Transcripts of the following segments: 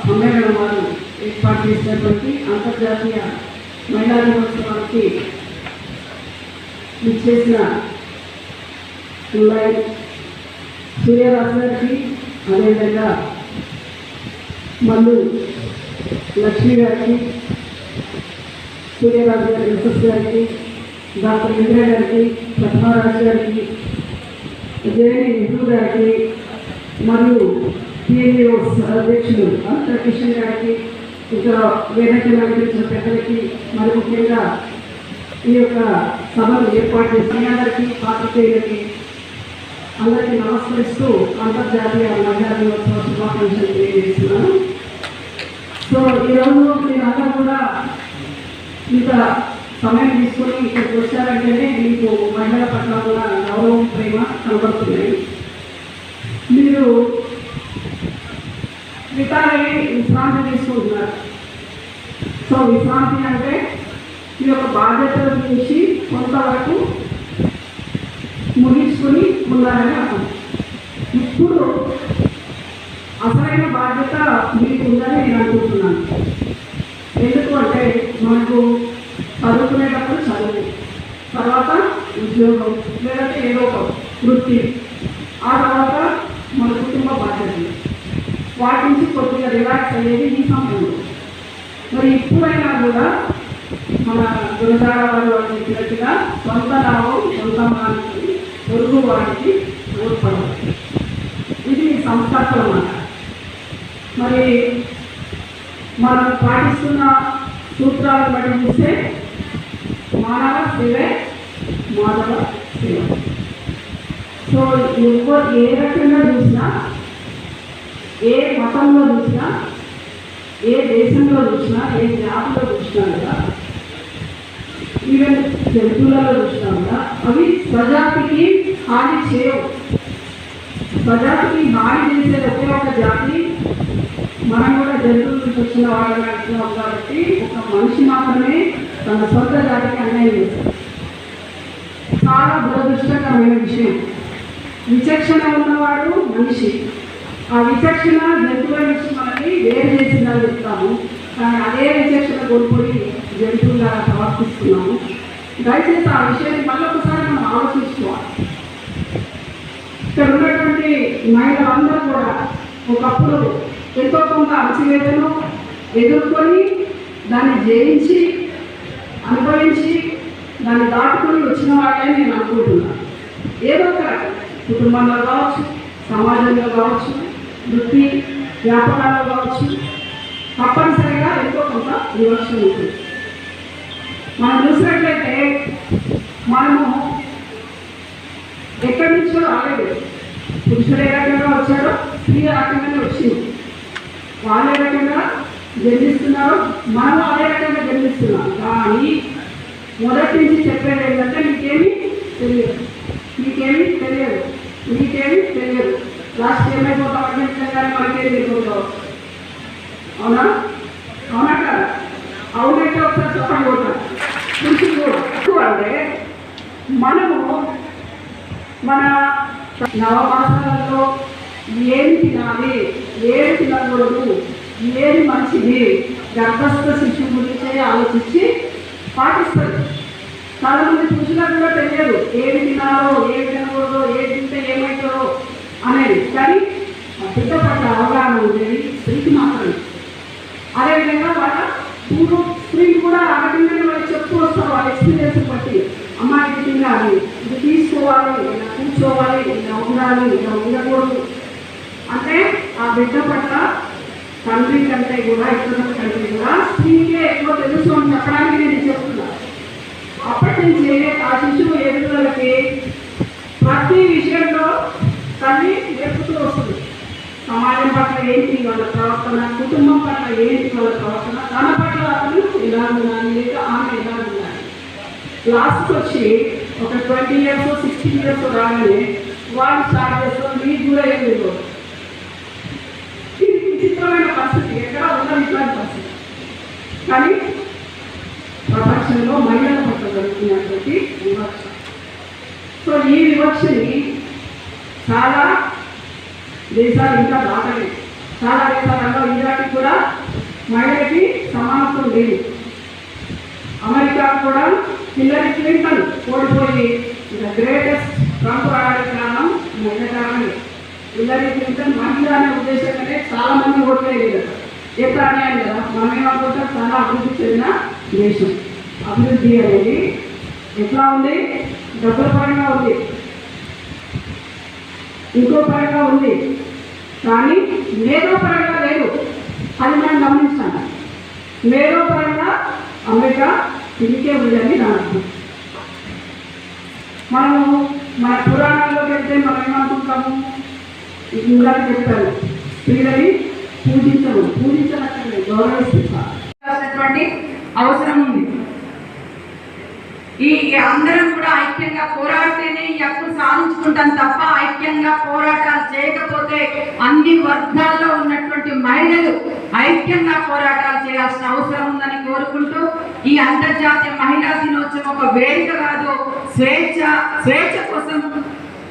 సమ్మేళనం వారు ఏర్పాటు చేసినటువంటి అంతర్జాతీయ మహిళా దినోత్సవానికి ఇచ్చేసిన సూర్యరాజు గారికి, అదేవిధంగా మల్లు లక్ష్మి గారికి, సూర్యరాజు గారి ఎస్ఎస్ గారికి, డాక్టర్ ఇంద్ర గారికి, పద్మరాజు గారికి, జేఎన్ఈ నెహ్రూ గారికి, మరియు పిఎన్ఏఓ అధ్యక్షులు అంతర్ కిషన్ గారికి, ఇంకా వేదిక నడిపించిన పెద్దలకి, మరి ముఖ్యంగా ఈ యొక్క సభను ఏర్పాటు చేసిన అందరికీ, పాత్రికేయులకి అందరికీ నమస్కరిస్తూ అంతర్జాతీయ మహిళా దినోత్సవ శుభాకాంక్షలు తెలియజేస్తున్నాను. సో ఈరోజు మీరందరూ కూడా ఇంత సమయం తీసుకొని ఇక్కడికి వచ్చారంటేనే మీకు మహిళల పట్ల కూడా గౌరవం, ప్రేమ కనబడుతున్నాయి. మీరు వితారని విశ్రాంతి తీసుకుంటున్నారు. సో విశ్రాంతి అంటే మీ యొక్క బాధ్యతల గురించి కొంతవరకు ముగించుకొని ఉన్నారని అర్థం. ఇప్పుడు అసలైన బాధ్యత మీకు ఉందని నేను అనుకుంటున్నాను. ఎందుకు అంటే మనకు చదువుకునేటప్పుడు చదువు, తర్వాత ఉద్యోగం లేదంటే ఏదో ఒక వృత్తి, ఆ తర్వాత మన కుటుంబ బాధ్యతలు, వాటి నుంచి కొద్దిగా రిలాక్స్ అయ్యేది ఈ సమయంలో. మరి ఇప్పుడైనా కూడా మన గురజాడ వారు చెప్పినట్టుగా సొంత లాభం సొంత మానికి, పొరుగు వారికి తోడ్పడాలి. ఇది సంస్కృతం అన్నమాట. మరి మనం పాటిస్తున్న సూత్రాలను బట్టి చూస్తే మానవ సేవే మాధవ సేవ. సో ఎవరు ఏ రకంగా చూసినా, ఏ మతంలో చూసినా, ఏ దేశంలో చూసినా, ఏ జాతిలో చూసినా కదా, ఈవెన్ జంతువులలో చూసినా కూడా అవి స్వజాతికి హాని చేయవు. స్వజాతికి హాని చేసేది ఒకే ఒక జాతి. మనం కూడా జంతువుల నుంచి వచ్చిన వాళ్ళని అంటున్నాం కాబట్టి ఒక మనిషి మాత్రమే తన సొంత జాతికి అన్యాయం చేస్తారు. చాలా దురదృష్టకరమైన విషయం. విచక్షణ ఉన్నవాడు మనిషి. ఆ విచక్షణ జంతువుల నుంచి మనల్ని వేరు చేసిందని చెప్తాము, కానీ అదే విచక్షణ కోల్పోయి జంతువులుగా ప్రవర్తిస్తున్నాము. దయచేసి ఆ విషయాన్ని మళ్ళీ ఒకసారి మనం ఆలోచించుకోవాలి. ఇక్కడ ఉన్నటువంటి మహిళలందరూ కూడా ఒకప్పుడు ఎంతో కొంత అణచివేతను ఎదుర్కొని దాన్ని జయించి అనుభవించి దాన్ని దాటుకొని వచ్చిన వాళ్ళే నేను అనుకుంటున్నాను. ఏదో ఒక కుటుంబంలో కావచ్చు, సమాజంలో కావచ్చు, వృత్తి వ్యాపారాల్లో కావచ్చు, తప్పనిసరిగా ఎంతో కొంత వివక్ష ఉంటుంది. మనం చూసినట్లయితే మనము ఎక్కడి నుంచో రాలేదు. పురుషులు ఏ రకంగా వచ్చారో స్త్రీ ఆ రకంగానే వచ్చింది. వాళ్ళు ఏ రకంగా జన్మిస్తున్నారో మనం అదే రకంగా జన్మిస్తున్నాం. కానీ మొదటి నుంచి చెప్పేది ఏంటంటే మీకేమీ తెలియదు, మీకేమీ తెలియదు, మీకేమీ తెలియదు. లాస్ట్ ఏమైపోతాం అంటే మనకేం తెలియదు. అవునా? అవునా కదా? అవునంటే ఒకసారి చెప్పండి. పోతాం పురుషులు కూడా అంటే మనము మన నవమాసాలలో ఏమి తినాలి, ఏమి తినకూడదు, ఏది మంచిది, గర్భస్థ శిశువు గురించే ఆలోచించి పాటిస్తారు. చాలామంది పురుషులకు కూడా తెలియదు ఏమి తినాలో, ఏమి తినకూడదో, ఏది తింటే ఏమవుతుందో అనేది. కానీ బిడ్డ పట్ల అవగాహన ఉండేది స్త్రీకి మాత్రమే. అదేవిధంగా వాళ్ళ స్త్రీకి కూడా ఆ రకంగా వాళ్ళు చెప్తూ వస్తారు వాళ్ళ ఎక్స్పీరియన్స్ బట్టి. అమ్మాయికి తినాలి, ఇది తీసుకోవాలి, ఇలా కూర్చోవాలి, ఇలా ఉండాలి, ఇలా ఉండకూడదు అంటే ఆ బిడ్డ పట్ల తండ్రి కంటే కూడా ఇతరుల కంటే కూడా స్త్రీకే ఎక్కువ తెలుసు అని చెప్పడానికి నేను చెప్తున్నాను. అప్పటి నుంచి ఆ శిశువు ఎదుగుదలకి ప్రతి విషయంలో తల్లి నేర్పుతూ వస్తుంది. సమాజం పట్ల ఏంటి వాళ్ళ ప్రవర్తన, కుటుంబం పట్ల ఏంటి వాళ్ళ ప్రవర్తన, తన పట్ల అతను ఎలా ఉండాలి, లేదా ఆమె ఎలా ఉండాలి. లాస్ట్కి వచ్చి ఒక 20 years 60 years రాగానే వాళ్ళు స్టార్ట్ చేస్తారు మీకు కూడా ఏం లేదు. ఇది విచిత్రమైన పరిస్థితి, ఎక్కడ ఉన్న ఇట్లాంటి పరిస్థితి. కానీ ప్రపంచంలో మహిళల పట్ల జరుగుతున్నటువంటి వివక్ష. సో ఈ వివక్షని చాలా దేశాలు ఇంకా దాటలేదు. చాలా దేశాలలో ఇండియాకి కూడా మహిళలకి సమానత్వం లేదు. అమెరికా కూడా హిల్లరీ క్లింటన్ ఓడిపోయి గ్రేటెస్ట్ ట్రంప్ రావడానికి కారణం మహిళ కారణమే. హిల్లరీ క్లింటన్ మహిళ అనే ఉద్దేశంగానే చాలా మంది ఓట్లేదు కదా. ఎట్లా అన్యాయం కదా. మనమేమనుకుంటాం చాలా అభివృద్ధి చెందిన దేశం. అభివృద్ధి అనేది ఎట్లా ఉంది? డబ్బుల పరంగా ఉంది, ఇంకో పరంగా ఉంది, కానీ మేధోపరంగా లేదు. అది మనం గమనించాలి. మేధోపరంగా అమెరికా తిరిగే ఉందని నా అర్థం. మనము మన పురాణాల్లోకి వెళ్తే మనం ఏమనుకుంటాము? ఇందాక చెప్పాను, స్త్రీలని పూజించనట్టు గౌరవిస్తున్నటువంటి అవసరం ఉంది. ఈ అందరం కూడా ఐక్యంగా పోరాడితేనే ఈ హక్కు సాధించుకుంటాం తప్ప ఐక్యంగా పోరాటాలు చేయకపోతే అన్ని వర్గాల్లో ఉన్నటువంటి మహిళలు ఐక్యంగా పోరాటాలు చేయాల్సిన అవసరం ఉందని కోరుకుంటూ ఈ అంతర్జాతీయ మహిళా దినోత్సవం ఒక వేదిక కాదు, స్వేచ్ఛ కోసం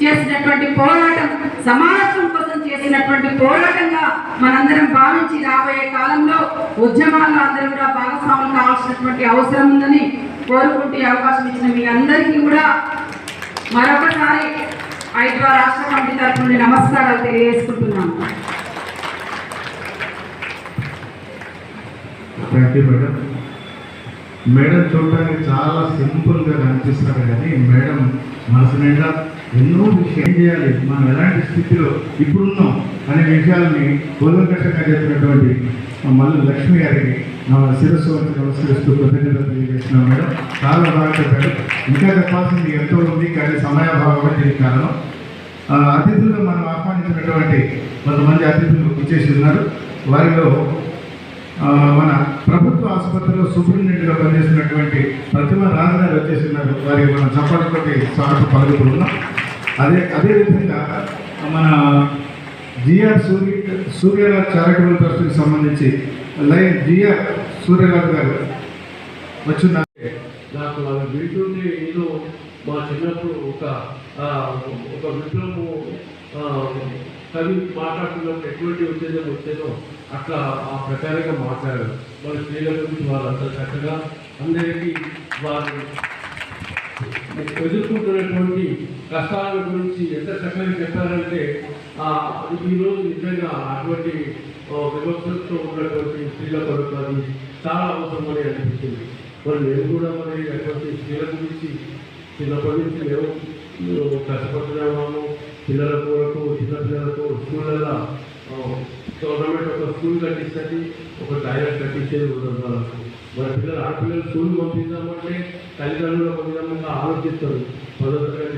చేసినటువంటి పోరాటం, సమానత్వం కోసం చేసినటువంటి పోరాటంగా మనందరం భావించి రాబోయే కాలంలో ఉద్యమాల్లో అందరూ కూడా భాగస్వాములు కావాల్సినటువంటి అవసరం ఉందని కోరుకుంటూ అవకాశం ఇచ్చిన మీ అందరికీ కూడా మరొకసారి హైదరాబాద్ రాష్ట్ర కమిటీ తరఫు నుండి నమస్కారాలు తెలియజేసుకుంటున్నాను. మేడం చూడడానికి చాలా సింపుల్గా కనిపిస్తారు, కానీ మేడం మనసు నిండా ఎన్నో విషయం చేయాలి, మనం ఎలాంటి స్థితిలో ఇప్పుడున్నాం అనే విషయాల్ని కూలంకషంగా చెప్పినటువంటి మల్లు లక్ష్మి గారికి శిరస్సు వచ్చి నమస్కరిస్తూ కృతజ్ఞతలు తెలియజేస్తున్నాం. మేడం చాలా బాగా చెప్పారు. ఇంకా చెప్పాల్సింది ఎంతో ఉంది, కానీ సమయాభావం దీనికి కారణం. అతిథులుగా మనం ఆహ్వానించినటువంటి కొంతమంది అతిథులు ఇచ్చేసి ఉన్నారు. వారిలో మన ప్రభుత్వ ఆసుపత్రిలో సూపరింటెండెంట్గా పనిచేస్తున్నటువంటి ప్రతిమ రాజు గారు వచ్చేసి ఉన్నారు. వారికి మనం చప్పట్లతోటి స్వాగతం పలుకుతున్నాం. అదేవిధంగా మన జిఆర్ సూర్యరాజ్ చారిటబుల్ ట్రస్ట్కి సంబంధించి లైన్ జిఆర్ సూర్యరాజ్ గారు వచ్చున్నారు. నాకు అవి వింటుంటే ఏదో మా చిన్నప్పుడు ఒక విప్లవము కవి మాట్లాడుతున్నప్పుడు ఎటువంటి ఉత్తేజం వచ్చేదో అట్లా ఆ ప్రకారంగా మాట్లాడారు. వాళ్ళ స్త్రీల గురించి వాళ్ళు అంత చక్కగా అందరికీ వారు ఎదుర్కొంటున్నటువంటి కష్టాల గురించి ఎంత చక్కగా చెప్పారంటే ఈరోజు నిజంగా అటువంటి వివక్షతో ఉన్నటువంటి స్త్రీల కొరకు అది చాలా అవసరమని అనిపిస్తుంది. మరి మేము కూడా మరి అటువంటి స్త్రీల గురించి చిన్నప్పటి నుంచి మేము కష్టపడుతున్నాము. పిల్లల కొరకు చిన్నపిల్లలకు స్కూళ్ళల్లో గవర్నమెంట్ ఒక స్కూల్ కట్టిస్తుంది, ఒక టాయిలెట్ కట్టించేది వాళ్ళకు. మన పిల్లలు ఆడపిల్లలు స్కూల్ పంపిద్దామంటే తల్లిదండ్రులు ఒక విధంగా ఆలోచిస్తారు. 10వ తరగతి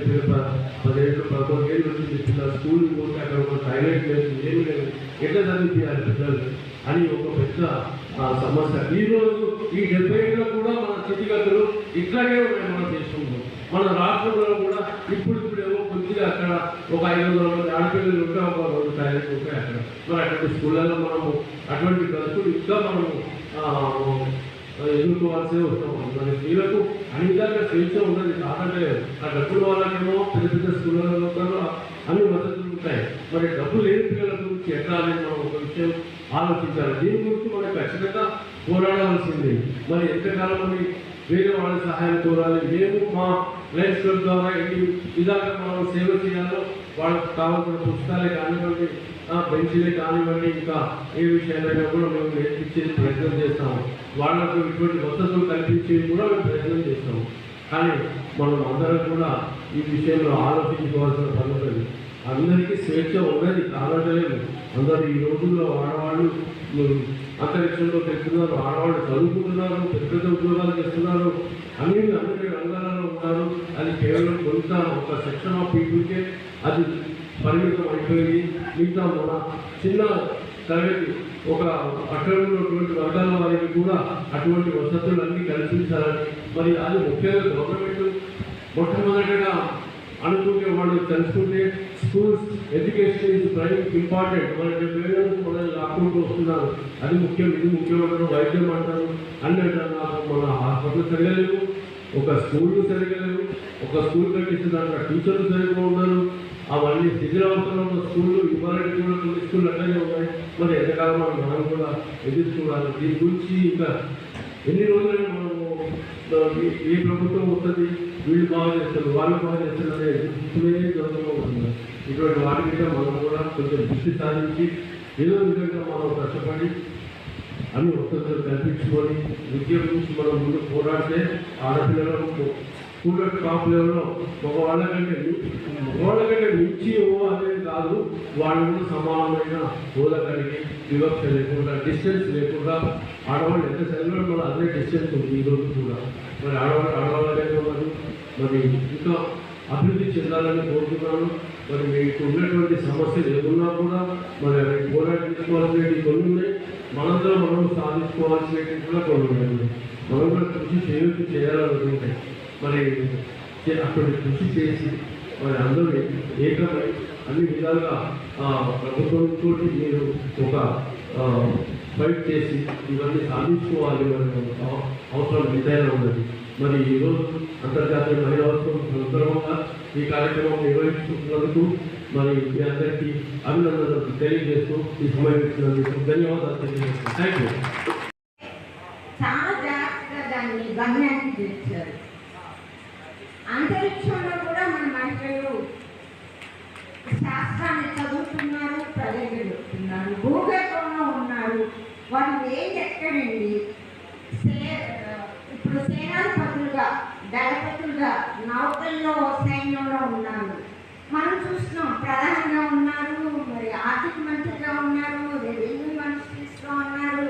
11 ఏళ్ళు వచ్చింది పిల్లలు స్కూల్ పోతే అక్కడ ఒక టాయిలెట్ లేదు, ఏమి లేదు, ఎట్లా చదివించాలి పిల్లలు అని ఒక పెద్ద సమస్య. ఈరోజు ఈ 70 ఏళ్ళలో కూడా మన స్థితిగతులు ఇట్లాగే ఉన్నాయి. మనం చేసుకుంటాం. మన రాష్ట్రంలో కూడా ఇప్పుడు ఏమో కొద్దిగా అక్కడ ఒక 500 మంది ఆడపిల్లలు ఉంటే ఒక 2 టాయిలెట్లు ఉంటాయి అక్కడ. మరి అటువంటి స్కూళ్ళల్లో మనము అటువంటి ఖర్చులు ఇంకా మనము ఎదుర్కోవాల్సే వస్తాం. మన స్త్రీలకు అన్ని విధాలుగా స్వేచ్ఛ ఉన్నది కాదంటే ఆ డబ్బుల వాళ్ళకేమో పెద్ద పెద్ద స్కూళ్ళలో అన్ని వసతులు ఉంటాయి. మరి డబ్బు లేని పిల్లల గురించి ఎట్లా అనేది మనం ఒక విషయం ఆలోచించాలి. దీని గురించి మనం ఖచ్చితంగా పోరాడవలసింది. మరి ఎంతకాలం అని వేరే వాళ్ళ సహాయం కోరాలి. మేము మా లైఫ్ క్లబ్ ద్వారా ఎన్ని విధాలుగా మనం సేవ చేయాలో వాళ్ళకి కావాల్సిన పుస్తకాలే కానివ్వండి, బెంచీలే కానివ్వండి, ఇంకా ఏ విషయాలైనా కూడా మేము నేర్పించే ప్రయత్నం చేస్తాము. వాళ్ళకు ఇటువంటి వసతులు కల్పించేది కూడా మేము ప్రయత్నం చేస్తాము. కానీ మనం అందరం కూడా ఈ విషయంలో ఆలోచించుకోవాల్సిన పద్ధతి. అందరికీ స్వేచ్ఛ ఉన్నది కాదలేదు. అందరూ ఈ రోజుల్లో ఆడవాళ్ళు అంతరిక్షంలో పెడుతున్నారు, ఆడవాళ్ళు చదువుకుంటున్నారు, పెద్ద పెద్ద ఉద్యోగాలు చేస్తున్నారు, అందరి రంగాలలో ఉన్నారు. అది కేవలం కొంత ఒక సెక్షన్ ఆఫ్ పీపుల్కే అది పరిమితం అయిపోయింది. మిగతా మన చిన్న తరగతి ఒక అక్కడ ఉన్నటువంటి వర్గాల వారికి కూడా అటువంటి వసతులు అన్నీ కల్పించాలని మరి అది ముఖ్యంగా గవర్నమెంట్ మొట్టమొదటిగా అనుకుంటే వాళ్ళు తెలుసుకుంటే schools education is prime important. వాళ్ళకి పేరెంట్స్ మనల్ని లాక్కుంటూ వస్తున్నారు. అది ముఖ్యం, ఇది ముఖ్యమంటారు, వైద్యం అంటారు, అన్నీ అంటారు. నాకు మన హాస్పిటల్ సరిగా లేవు, ఒక స్కూళ్ళు సరిగా లేవు, ఒక స్కూల్ కట్టిస్తే దాంట్లో టీచర్లు సరిగ్గా ఉన్నారు. అవన్నీ శిథిలావస్థలో ఉన్న స్కూళ్ళు ఇవ్వాలంటే కూడా కొన్ని స్కూళ్ళు అట్లాగే ఉన్నాయి. మరి ఎంతకాలం మనం కూడా ఎదురు చూడాలి. దీని గురించి ఇంకా ఎన్ని రోజులైనా మనము ఏ ప్రభుత్వం వస్తుంది, వీళ్ళు బాగా చేస్తారు, వాళ్ళు బాగా చేస్తారు అనే ఇప్పుడే జరుగుతూ ఉంటుంది. ఇటువంటి వాటి మీద మనం కూడా కొంచెం దృష్టి సాధించి ఏదో విధంగా మనం కష్టపడి అన్ని వసతులు కల్పించుకొని విద్య గురించి మనం ముందు పోరాడితే ఆడపిల్లలకు స్కూల్ టాప్ లెవెల్లో మగవాళ్ళకంటే మించి అనేది కాదు, వాళ్ళు కూడా సమానమైన హోదా కలిగి వివక్ష లేకుండా డిస్టెన్స్ లేకుండా ఆడవాళ్ళు ఎంత చదివినా మన అదే డిస్టెన్స్ ఉంది ఈరోజు కూడా. మరి ఆడవాళ్ళనే ఉన్నారు. మరి ఇంకా అభివృద్ధి చెందాలని కోరుతున్నాను. మరి మీకు ఉన్నటువంటి సమస్యలు ఏమున్నా కూడా మరి అవి పోరాడించుకోవాల్సినవి కొన్ని ఉన్నాయి, మనందరం మనం సాధించుకోవాల్సినవి కూడా కొన్ని ఉన్నాయి. మనం కూడా కృషి చేయాలనుకుంటే మరి అక్కడ కృషి చేసి మరి అందరూ ఏకమై అన్ని విధాలుగా ప్రభుత్వంతో మీరు ఒక ఫైట్ చేసి ఇవన్నీ సాధించుకోవాలి అనే అవసరం ఎంతైనా ఉన్నది. మరి ఈరోజు అంతర్జాతీయ మహిళా సందర్భంగా ఈ కార్యక్రమం నిర్వహించుకున్నందుకు మరి మీ అందరికీ అభినందనలు తెలియజేస్తూ ఈ సమయం ఇచ్చినందుకు ధన్యవాదాలు తెలియజేస్తాను. Thank you. చాలా జాగ్రత్తగా దాన్ని గమ్యాన్ని తెచ్చారు. అంతరిక్షంలో కూడా మన మహిళలు శాస్త్రాన్ని చదువుతున్నారు, ప్రజలుతున్నారు, భూగర్భంలో ఉన్నారు. వాళ్ళు ఏం ఎక్కడండి ఇప్పుడు సేనాధిపతులుగా దళపతులుగా నౌకల్లో సైన్యంలో ఉన్నారు. మనం చూస్తున్నాం ప్రధానంగా ఉన్నారు, మరి ఆర్థిక మంత్రిగా ఉన్నారు, రెవెన్యూ మినిస్ట్రీస్లో ఉన్నారు,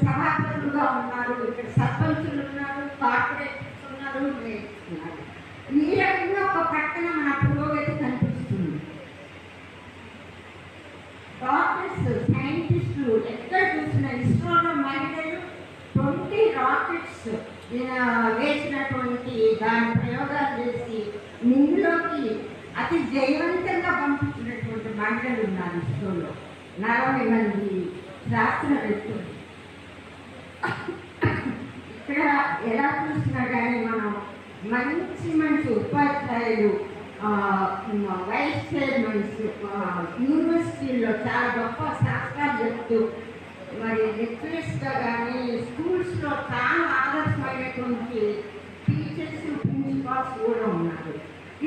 సభాపతులుగా ఉన్నారు, ఇక్కడ సర్పంచులు ఉన్నారు, కార్పొరేటర్స్ ఉన్నారు. ఈ రకంగా ఒక ప్రక్కన మన పురోగతి కనిపిస్తుంది. డాక్టర్స్, సైంటిస్టులు ఎక్కడ చూసిన ఇస్రోలో మహిళలు 20 రాకెట్స్ వేసినటువంటి దాని ప్రయోగాలు చేసి నిందులోకి అతి జయవంతంగా పంపించినటువంటి మహిళలు ఉన్నారు ఇస్రోలో. 40 మంది శాస్త్రవేత్తలు. ఇక్కడ ఎలా చూసినా కానీ మనం మంచి మంచి ఉపాధ్యాయులు, వైస్ చైర్మన్స్, యూనివర్సిటీల్లో చాలా గొప్ప శాస్త్రాలు చెప్తూ మరి లెక్చరర్స్గా కానీ స్కూల్స్లో చాలా ఆదర్శమైనటువంటి టీచర్స్, ప్రిన్సిపాల్స్ కూడా ఉన్నారు.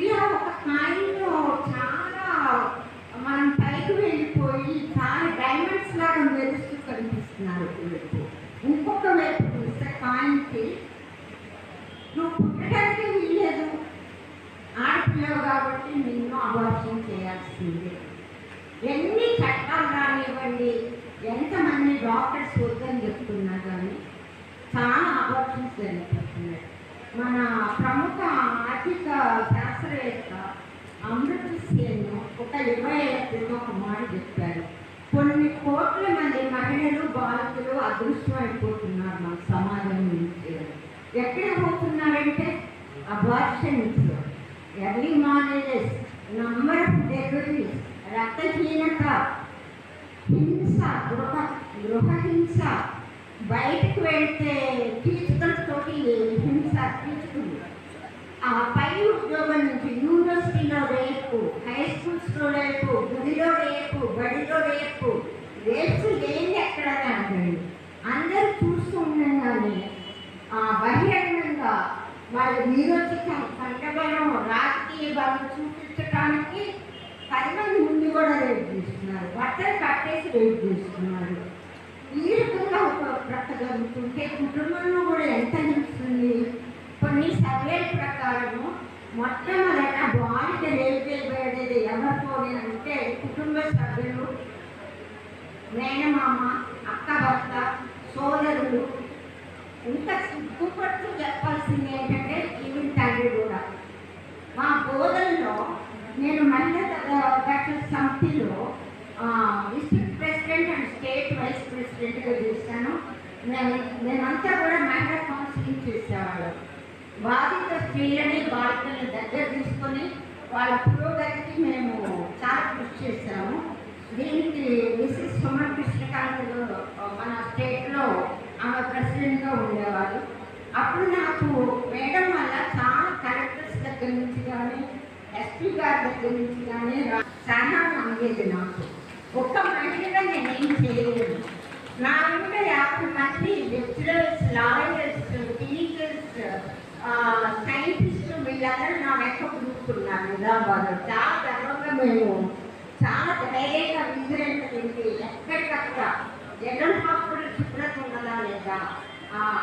ఇలా ఒక స్థాయిలో చాలా మనం పైకి వెళ్ళిపోయి చాలా డైమండ్స్ లాగా మెరుస్తూ కనిపిస్తున్నారు. వైపు ఇంకొక వైపు చూస్తే కాయిన్కి నువ్వు పుట్టడానికి వీల్లేదు, ఆడపిల్లవు కాబట్టి నిన్ను అబార్షన్ చేయాల్సిందే. ఎన్ని చట్టాలు రానివ్వండి, ఎంతమంది డాక్టర్స్ వద్దని చెప్తున్నా కానీ చాలా అబార్షన్స్ జరిగిపోతున్నాయి. మన ప్రముఖ ఆర్థిక శాస్త్రవేత్త అమృత సేన్ ఒక 20 ఏళ్ల క్రితం ఒక మాట చెప్పారు. కొన్ని కోట్ల మంది మహిళలు, బాలికలు అదృష్టమైపోతున్నారు మన సమాజం నుంచి. ఎక్కడ పోతున్నారంటే abortions, early marriages, number of deliveries, రక్తహీనత, హింస, గృహహింస, బయటకు వెళ్తే కీచుకలతోటి హింస, కీచుకులు, ఆ పై ఉద్యోగం నుంచి యూనివర్సిటీలో రేపు, హై స్కూల్స్లో రేపు, గుడిలో రేపు, బడిలో రేపు, రేపు లేని ఎక్కడ అంటాడు. అందరూ చూస్తూ ఉండగానే బహిరంగంగా వాళ్ళ వీరోచితం, కంటబలం, రాజకీయ బలం చూపించడానికి 10 మంది ముందు కూడా రేపు చేస్తున్నారు, బట్టలు కట్టేసి రేపు చేస్తున్నారు. ఈ రకంగా ఒక ప్రక్క జరుగుతుంటే కుటుంబంలో కూడా ఎంత నిలుస్తుంది. కొన్ని సర్వేల ప్రకారము మొట్టమొదట బాలిక రేపు చేయబడేది ఎవరితోనే అంటే కుటుంబ సభ్యులు, మేనమామ, అక్క, భర్త, సోదరులు. ఇంకా సిగ్గుపడుతూ చెప్పాల్సింది ఏంటంటే ఈవిడ తండ్రి కూడా. మా బోధనలో నేను మహిళా డాక్టర్ సమితిలో district president and state vice ప్రెసిడెంట్గా చేశాను. మేమంతా కూడా మహిళా కౌన్సిలింగ్ చేసేవాళ్ళం. బాధిత స్త్రీలని, బాలికల్ని దగ్గర తీసుకొని వాళ్ళ పురోగతికి మేము చాలా కృషి చేశాము. దీనికి మిసెస్ సుమన్ కృష్ణకాంత్ మన స్టేట్లో ఆమె ప్రెసిడెంట్గా ఉండేవారు. అప్పుడు నాకు మేడం వల్ల చాలా కలెక్టర్స్ దగ్గర నుంచి కానీ, ఎస్పీ గారి దగ్గర నుంచి కానీ సలహాలు అందేది నాకు. ఒక్క మహిళగా నేనేం చేయలేదు. నా వెంట 50 మంది లెక్చరర్స్, లాయర్స్, టీచర్స్, సైంటిస్టులు వీళ్ళందరూ నా వెంట కూర్చున్నారు నిజామాబాద్లో. చాలా గర్వంగా మేము చాలా ధైర్యంగా విజిలెంట్ వెళ్ళి ఎక్కడికక్కడ జనరల్ హాస్పిటల్ శుభ్రత ఉన్నదా లేదా,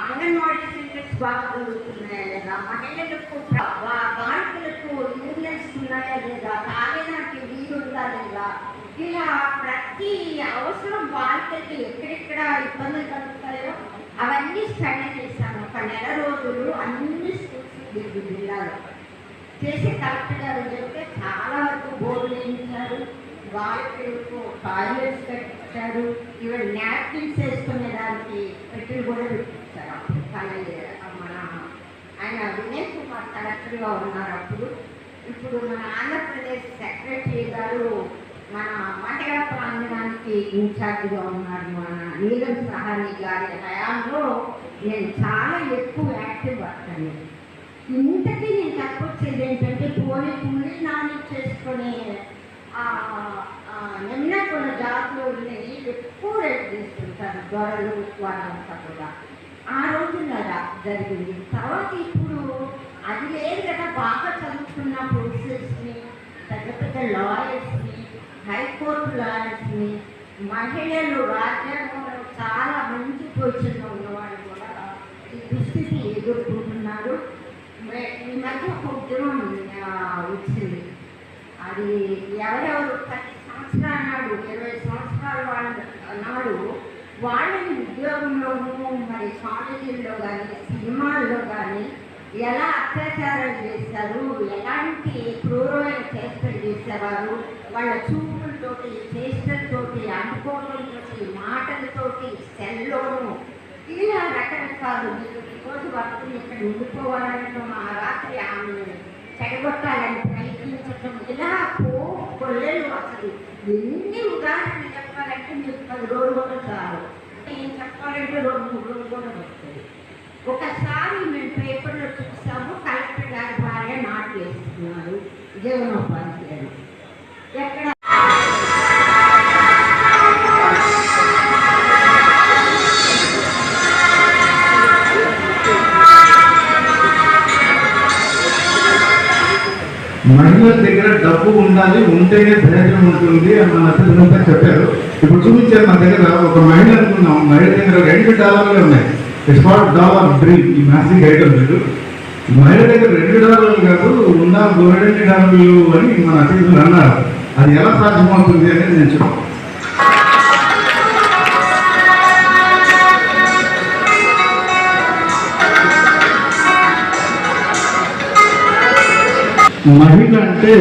అంగన్వాడీ సెంటర్స్ బాగా జరుగుతున్నాయా లేదా, మహిళలకు బాలికలకు యూనియన్స్ ఉన్నాయా లేదా, తాగడానికి వీలు ఉందా లేదా, ఇలా ప్రతి అవసరం బాలికలకి ఎక్కడెక్కడ ఇబ్బందులు కలుగుతాయో అవన్నీ స్టడీ చేశాను. ఒక నెల రోజులు అన్ని స్కూల్స్ జిల్లాలో చేసి కలెక్టర్ గారు చెప్తే చాలా వరకు బోర్డు వేయించారు, బాలికలకు టాయిలెట్స్ కట్టించారు, ఈవెన్ నాప్కిన్స్ వేసుకునే దానికి పెట్టిలు కూడా పెట్టించారు. మన ఆయన వినయ్ కుమార్ కలెక్టర్గా ఉన్నారు అప్పుడు. ఇప్పుడు మన ఆంధ్రప్రదేశ్ సెక్రటరీ గారు మన మహిళా ప్రాంగణానికి ఇన్ఛార్జిగా ఉన్నారు. మన నీలం సహాని గారి హయాంలో నేను చాలా ఎక్కువ యాక్టివ్ పడతాను. ఇంతకీ నేను చెప్పొచ్చేది ఏంటంటే పూలి నాని చేసుకునే నిమ్నకుల జాతులని ఎక్కువ రేపు తీసుకుంటారు దొరలు వాళ్ళంతా కూడా. ఆ రోజుల్లో జరిగింది. తర్వాత ఇప్పుడు అది లేదు కదా, బాగా చదువుకున్న ప్రొఫెసర్స్ని, పెద్ద పెద్ద లాయర్స్ని, హైకోర్టు లాయర్స్ని, మహిళలు రాజ్యాంగంలో చాలా మంచి పొజిషన్లో ఉన్నవాళ్ళు కూడా ఈ దుస్థితి ఎదుర్కొంటున్నారు. ఈ మధ్య ఒక ఉద్యమం వచ్చింది. అది ఎవరెవరు 10 సంవత్సరాల నాడు, 20 సంవత్సరాల నాడు వాళ్ళని ఉద్యోగంలోనూ మరి కాలేజీల్లో కానీ సినిమాల్లో కానీ ఎలా అత్యాచారాలు చేస్తారు, ఎలాంటి క్రూరమైన చేష్టలు చేసేవారు, వాళ్ళ చూపులతోటి, చేష్టలతోటి, అనుకోవడంతో, మాటలతోటి, సెల్లోను, ఇలా రకరకాలు. మీరు ఈరోజు వరకు ఇక్కడ ఉండిపోవాలంటే మా రాత్రి ఆమె చెడగొట్టాలని ప్రయత్నించడం, ఇలా కొల్లెలు. అసలు ఎన్ని ఉదాహరణలు చెప్పాలంటే మీకు 10 రోజులు కూడా చాలు. ఏం చెప్పాలంటే 2-3 రోజులు కూడా వస్తుంది. ఒకసారి మేము పేపర్లో చూసాము, కలెక్టర్ గారి భార్య నాటు వేస్తున్నారు జీవనోపాధి అని. ఎక్కడ మహిళల దగ్గర డబ్బు ఉండాలి, ఉంటేనే ధైర్యం ఉంటుంది అని మన అతను చెప్పారు. ఇప్పుడు చూపించారు మన దగ్గర ఒక మహిళ అనుకున్నాం, మహిళ దగ్గర $2 ఉన్నాయి. $1 డ్రీమ్ ఈ మ్యాసింగ్ ఐటమ్ లేదు. మహిళ దగ్గర $2 కాదు, ఉన్న $2 అని మన అతిథులు అన్నారు. అది ఎలా సాధ్యమవుతుంది అనేది నేను చెప్పాను. మహిళ అంటే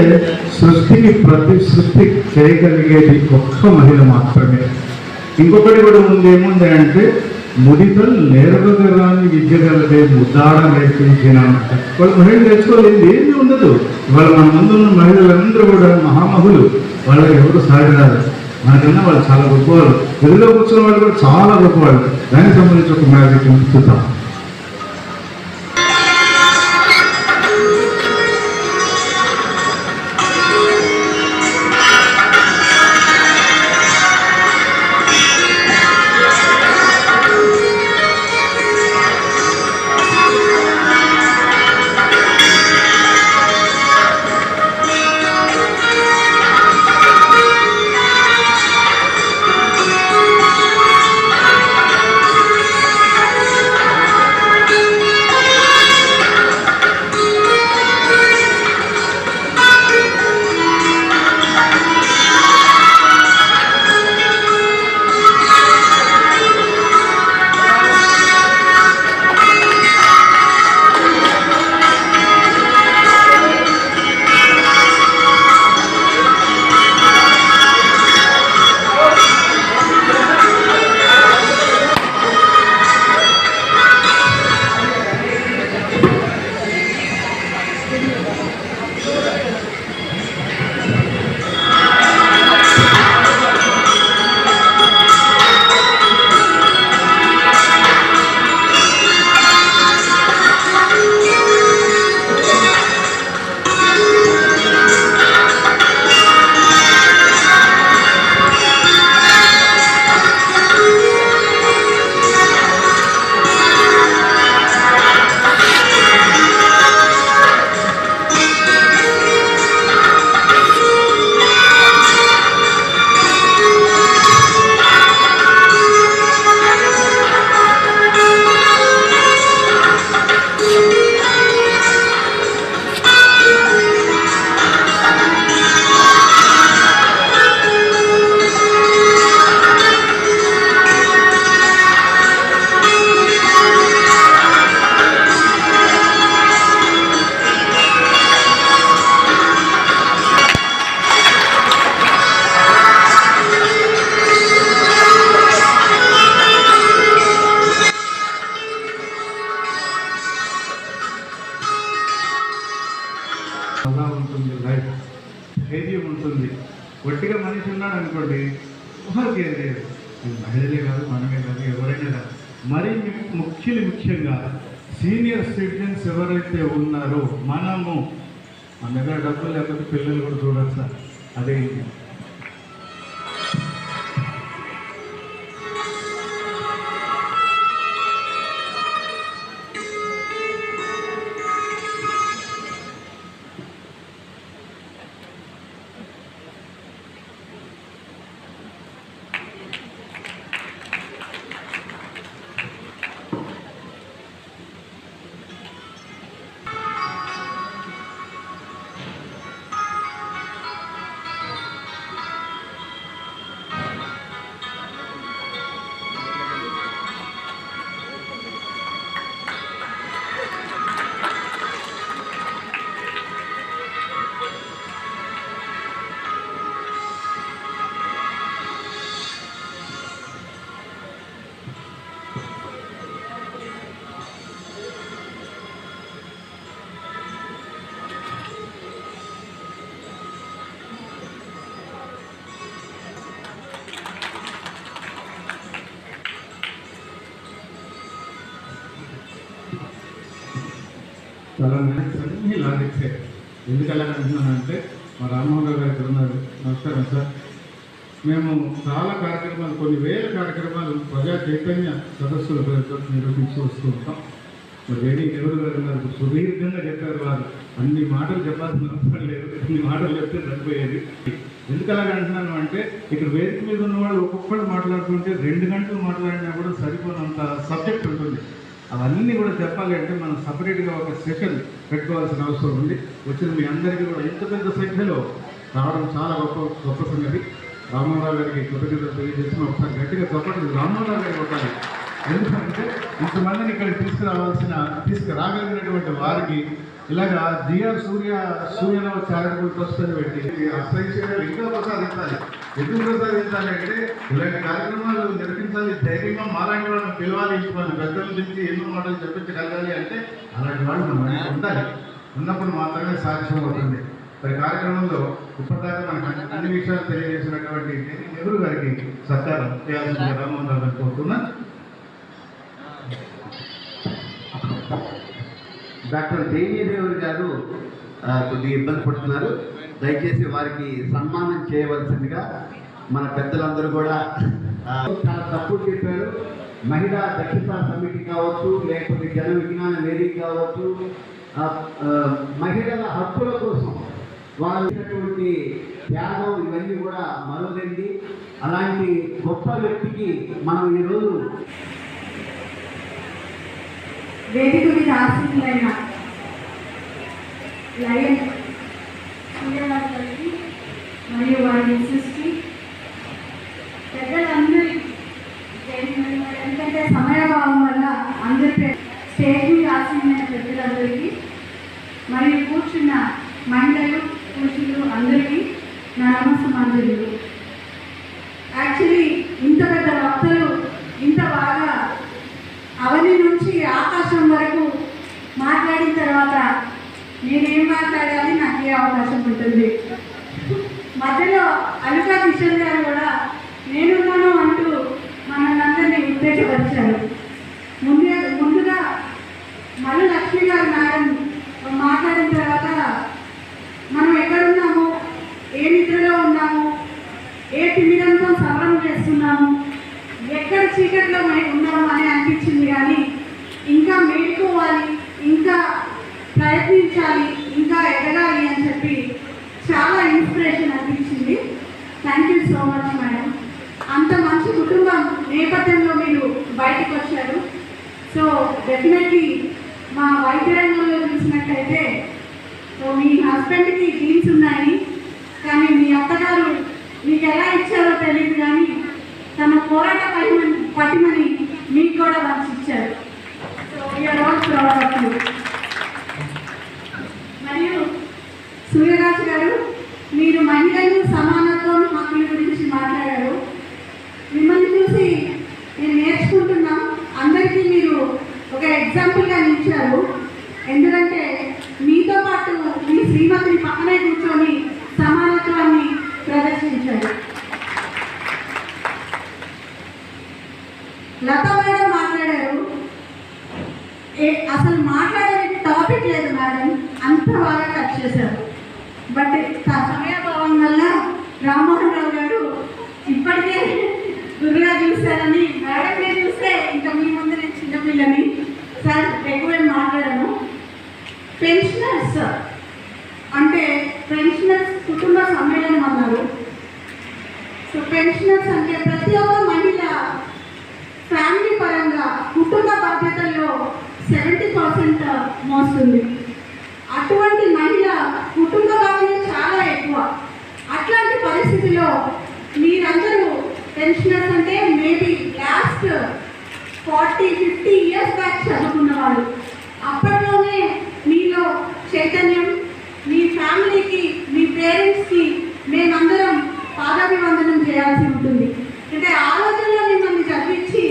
సృష్టికి ప్రతి సృష్టి చేయగలిగేది ఒక్క మహిళ మాత్రమే. ఇంకొకటి కూడా ఉంది, ఏముంది అంటే ముడితలు నేర్వగరాన్ని విద్యగలదే ముద్దాడ నేర్పించిన. వాళ్ళు మహిళలు నేర్చుకోలేదు ఏమీ ఉండదు. వాళ్ళు మన ముందున్న మహిళలందరూ కూడా మహామహులు, వాళ్ళకి ఎవరు సాగరాదు. మనకన్నా వాళ్ళు చాలా గొప్పవాళ్ళు. ఎదురులో కూర్చున్న వాళ్ళు కూడా చాలా గొప్పవాళ్ళు. దానికి సంబంధించి ఒక మ్యాజిక్ చూద్దాం. ఉన్నాడు అనుకోండి, వాళ్ళకి ఏం లేదు. మహిళలే కాదు, మనమే కాదు, ఎవరైనా కాదు. మరి ముఖ్యంగా సీనియర్ సిటిజన్స్ ఎవరైతే ఉన్నారో మన దగ్గర డబ్బులు లేకపోతే పిల్లలు కూడా చూడాలి సార్. అదే చాలా మ్యాథ్స్ అన్నీ లాజిక్సే. ఎందుకు అలా అంటున్నానంటే మా రామ్మోహన్ రావు గారు ఇక్కడ ఉన్నారు. నమస్కారం సార్. మేము చాలా కార్యక్రమాలు, కొన్ని వేల కార్యక్రమాలు ప్రజా చైతన్య సదస్సుల పేరుతో నిర్వహించి వస్తూ ఉంటాం. మరి వేణి ఎవరు గారు ఉన్నారు, ఇప్పుడు సుదీర్ఘంగా చెప్పారు. వారు అన్ని మాటలు చెప్పాల్సిన అవసరం లేదు, ఇన్ని మాటలు చెప్తే సరిపోయేది. ఎందుకు అలాగ అంటున్నాను అంటే, ఇక్కడ వేదిక మీద ఉన్న వాళ్ళు ఒక్కొక్కరు మాట్లాడుతుంటే 2 గంటలు మాట్లాడినా కూడా సరిపోనంత సబ్జెక్ట్ ఉంటుంది. అవన్నీ కూడా చెప్పాలి అంటే మనం సపరేట్గా ఒక సెషన్ పెట్టుకోవాల్సిన అవసరం ఉంది. వచ్చిన మీ అందరికీ కూడా ఇంత పెద్ద సంఖ్యలో రావడం చాలా గొప్ప సంగతి. రామారావు గారికి కృతజ్ఞతలు తెలియజేసిన ఒకసారి గట్టిగా చెప్పండి రామారావు గారికి ఒకటి. ఎందుకంటే ఇంతమందిని ఇక్కడికి తీసుకురాగలిగినటువంటి వారికి ఇలాగా జిఆర్ సూర్యరావు చారిటబుల్ ట్రస్ట్ అని పెట్టి అసలు ఇంకా ప్రసాదించాలి. ఎందుకు ప్రసాదించాలి అంటే ఇలాంటి కార్యక్రమాలు నిర్వహించాలి, ధైర్యంగా మాలాంటి వాళ్ళని పిలవాలి, వాళ్ళ పెద్దల నుంచి ఎన్నో మాటలు చెప్పించగలగాలి అంటే అలాంటి వాళ్ళు మన ఉండాలి. ఉన్నప్పుడు మాత్రమే సాధ్యం అవుతుంది. మరి కార్యక్రమంలో ఇప్పటిదాకా మనకు అన్ని విషయాలు తెలియజేసినటువంటి నెహ్రూ గారికి సత్కారం చేయాల్సింది రామ్మోహన్ రావు గారు కోరుతున్నా. డాక్టర్ దేవీదేవి గారు కొద్దిగా ఇబ్బంది పడుతున్నారు. దయచేసి వారికి సన్మానం చేయవలసిందిగా మన పెద్దలందరూ కూడా చాలా తక్కువ చెప్పారు. మహిళా దక్షతా సమితి కావచ్చు, లేకపోతే జన విజ్ఞాన వేదిక కావచ్చు, మహిళల హక్కుల కోసం వాళ్ళు ఇచ్చినటువంటి త్యాగం ఇవన్నీ కూడా మరోదండి. అలాంటి గొప్ప వ్యక్తికి మనం ఈరోజు వేదిక మీద ఆసీనులైన లయన్ సూర్యరావు గారికి మరియు వారి మిస్సెస్కి, పెద్దలందరి ఎందుకంటే సమయభావం వల్ల అందరి స్టేజ్ మీద ఆసీనులైన పెద్దలందరికీ మరియు కూర్చున్న మహిళలు పురుషులు అందరికీ నా నమస్కారాలు. యాక్చువల్లీ ఇంత పెద్ద వక్తలు ఇంత బాగా అవని నుంచి ఆకాశం వరకు మాట్లాడిన తర్వాత నేనేం మాట్లాడాలి, నాకే అవకాశం ఉంటుంది. మధ్యలో అలుకా కిషోర్ గారు కూడా నేనున్నాను అంటూ మనందరినీ ఉత్తేజపరిచారు. ముందుగా మల్లు లక్ష్మి గారు మేడం మాట్లాడిన తర్వాత మనం ఎక్కడున్నాము, ఏ నిద్రలో ఉన్నాము, ఏ తిమిరంతో సమరం చేస్తున్నాము, ఎక్కడ చీకట్లో ఉన్నాము అని అనిపించింది. కానీ ఇంకా మేలుకోవాలి, ఇంకా ప్రయత్నించాలి, ఇంకా ఎదగాలి అని చెప్పి చాలా ఇన్స్పిరేషన్ అనిపించింది. Thank you so much madam. అంత మంచి కుటుంబం నేపథ్యంలో మీరు బయటకు వచ్చారు. సో డెఫినెట్లీ మా వైద్య రంగంలో చూసినట్లయితే సో మీ హస్బెండ్కి జీన్స్ ఉన్నాయి, కానీ మీ అత్తగారు మీకు ఎలా ఇచ్చారో తెలియదు, కానీ తన పోరాట పటిమని మీకు కూడా ఇచ్చారు. So we are all proud of you. మరియు సూర్యరాజు గారు, మీరు మహిళలు సమానత్వం హక్కుల గురించి మాట్లాడారు. మిమ్మల్ని చూసి నేను నేర్చుకుంటున్నాం. అందరికీ మీరు ఒక ఎగ్జాంపుల్గా నిలిచారు. ఎందుకంటే మీతో పాటు మీ శ్రీమతిని పక్కనే కూర్చొని సమానత్వాన్ని ప్రదర్శించారు. లత మేడం మాట్లాడారు. అసలు మాట్లాడే టాపిక్ లేదు మేడం, అంత బాగా కట్ చేశారు. బట్ సమయాభావం వల్ల రామ్మోహన్ రావు గారు ఇప్పటికే గురుగా చూశారని, మేడంనే చూస్తే ఇంకా మీ ముందు నేను చిన్నపిల్లని సార్ ఎక్కువేం మాట్లాడాను. పెన్షనర్స్ అంటే పెన్షనర్స్ కుటుంబ సమ్మేళనం అన్నారు. సో పెన్షనర్స్ అంటే ప్రతి ఒక్క మహిళ ఫ్యామిలీ పరంగా కుటుంబ బాధ్యతల్లో 70% మోస్తుంది. అటువంటి మహిళ కుటుంబ బాధ్యత చాలా ఎక్కువ. అట్లాంటి పరిస్థితిలో మీరందరూ పెన్షనర్స్ అంటే మేబీ లాస్ట్ 40-50 ఇయర్స్ బ్యాక్ చదువుకున్న వాళ్ళు. అప్పట్లోనే మీలో చైతన్యం, మీ ఫ్యామిలీకి, మీ పేరెంట్స్కి మేమందరం పాదాభివందనం చేయాల్సి ఉంటుంది. అంటే ఆ రోజుల్లో మిమ్మల్ని చదివించి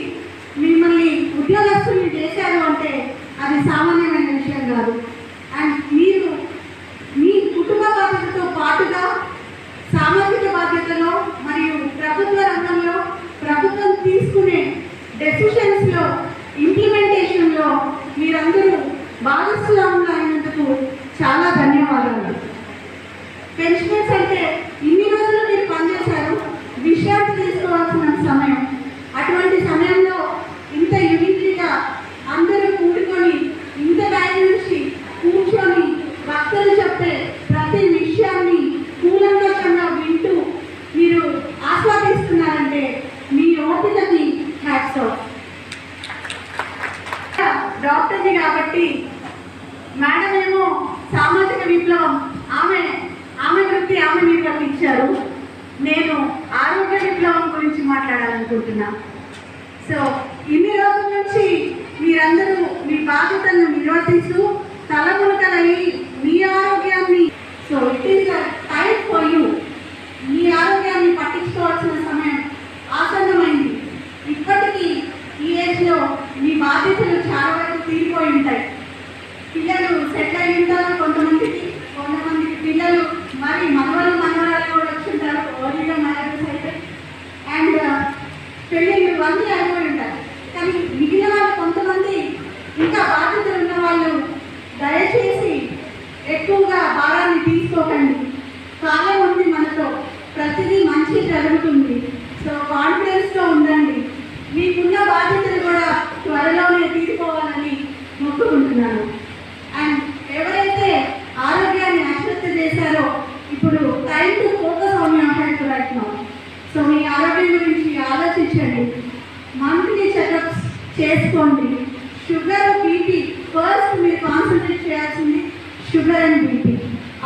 మిమ్మల్ని ఉద్యోగస్తుల్ని చేశారు అంటే అది సామాన్యమైన విషయం కాదు. అండ్ మీరు మీ కుటుంబ బాధ్యతతో పాటుగా సామాజిక బాధ్యతలో మరియు ప్రభుత్వ రంగంలో ప్రభుత్వం తీసుకునే డెసిషన్స్లో ఇంప్లిమెంటేషన్లో మీరందరూ భాగస్వాములు అయినందుకు చాలా ధన్యవాదాలు. పెన్షనర్స్ అంటే ఇన్ని రోజులు మీరు పనిచేశారు, విషయాన్ని తీసుకోవాల్సిన సమయం. అటువంటి సమయంలో ఇంత యూనిటీగా అందరూ కూడుకొని ఇంత టైం నుంచి కూర్చొని భక్తులు చెప్పే ప్రతి విషయాన్ని కూలంకషంగా వింటూ మీరు ఆస్వాదిస్తున్నారంటే మీ ఓపికకి హ్యాట్స్ ఆఫ్. డాక్టర్ని కాబట్టి మేడం ఏమో సామాజిక విప్లవం ఆమె వృత్తి ఆమె నిర్వర్తించారు. నేను ఆరోగ్య విప్లవం గురించి మాట్లాడాలనుకుంటున్నా. సో ఇన్ని రోజుల నుంచి మీరందరూ మీ బాధ్యతలను నిర్వర్తిస్తూ తలమునకలయ్యి మీ ఆరోగ్యాన్ని, so it is time for you. మీ ఆరోగ్యాన్ని పట్టించుకోవాల్సిన సమయం ఆసన్నమైంది. ఇప్పటికీ ఈ ఏజ్లో మీ బాధ్యతలు చాలా వరకు తీరిపోయి ఉంటాయి. పిల్లలు సెటిల్ అయి ఉంటారు, కొంతమందికి పిల్లలు మరి మనవరాలు కూడా వచ్చుంటారు, ఓన్లీగా మ్యారేజెస్ అయితే. అండ్ పెళ్ళిళ్ళు అన్నీ అయిపోయి ఉంటారు. కానీ మిగిలిన వాళ్ళు కొంతమంది ఇంకా బాధ్యతలు ఉన్న వాళ్ళు దయచేసి ఎక్కువగా భారాన్ని తీసుకోకండి. కాలం ఉంది మనతో, ప్రతిదీ మంచి జరుగుతుంది. సో కాన్ఫిడెన్స్తో ఉండండి. మీకున్న బాధ్యతలు కూడా త్వరలోనే తీసుకోవాలని మొక్కుకుంటున్నాను. అండ్ ఎవరైతే ఆరోగ్యాన్ని అశ్రద్ధ చేశారో ఇప్పుడు time to focus on your health right now. So మీ ఆరోగ్యం గురించి ఆలోచించండి. మంత్లీ చెకప్స్ చేసుకోండి. షుగర్, బీపీ ఫస్ట్ మీరు కాన్సన్ట్రేట్ చేయాల్సింది షుగర్ అండ్ బీపీ.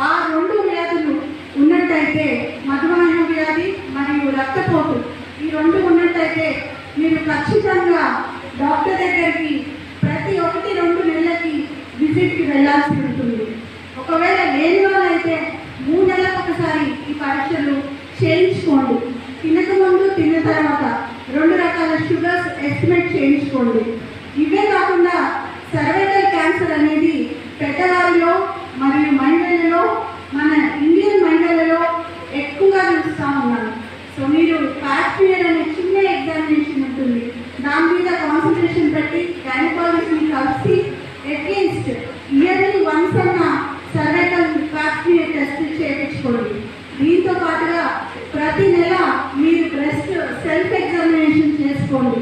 ఆ రెండు వ్యాధులు ఉన్నట్టయితే, మధుమేహ వ్యాధి మరియు రక్తపోటు ఈ రెండు ఉన్నట్టయితే మీరు ఖచ్చితంగా డాక్టర్ దగ్గరికి ప్రతి 1-2 నెలలకి విజిట్కి వెళ్ళాల్సి ఉంటుంది. ఒకవేళ లేని వాళ్ళైతే 3 నెలలకు ఒకసారి ఈ పరీక్షలు చేయించుకోండి. తినక ముందు, తిన్న తర్వాత 2 రకాల షుగర్స్ ఎస్టిమేట్ చేయించుకోండి. ఇవే కాకుండా సర్వైకల్ క్యాన్సర్ అనేది పెద్దవారిలో మరియు మహిళలలో, మన ఇండియన్ మహిళలలో ఎక్కువగా చూస్తూ ఉన్నాను. సో మీరు ప్యాస్పియర్ అనే చిన్న ఎగ్జామినేషన్ ఉంటుంది, దాని మీద కాన్సన్ట్రేషన్ పెట్టి గైనకాలజిస్ట్ని కలిసి అట్లీస్ట్ ఇయర్లీ వన్స్ అన్న సర్వైకల్ ప్యాస్పియర్ టెస్ట్ చేయించుకోండి. దీంతో పాటుగా ప్రతి నెల మీరు బ్రెస్ట్ సెల్ఫ్ ఎగ్జామినేషన్ చేసుకోండి.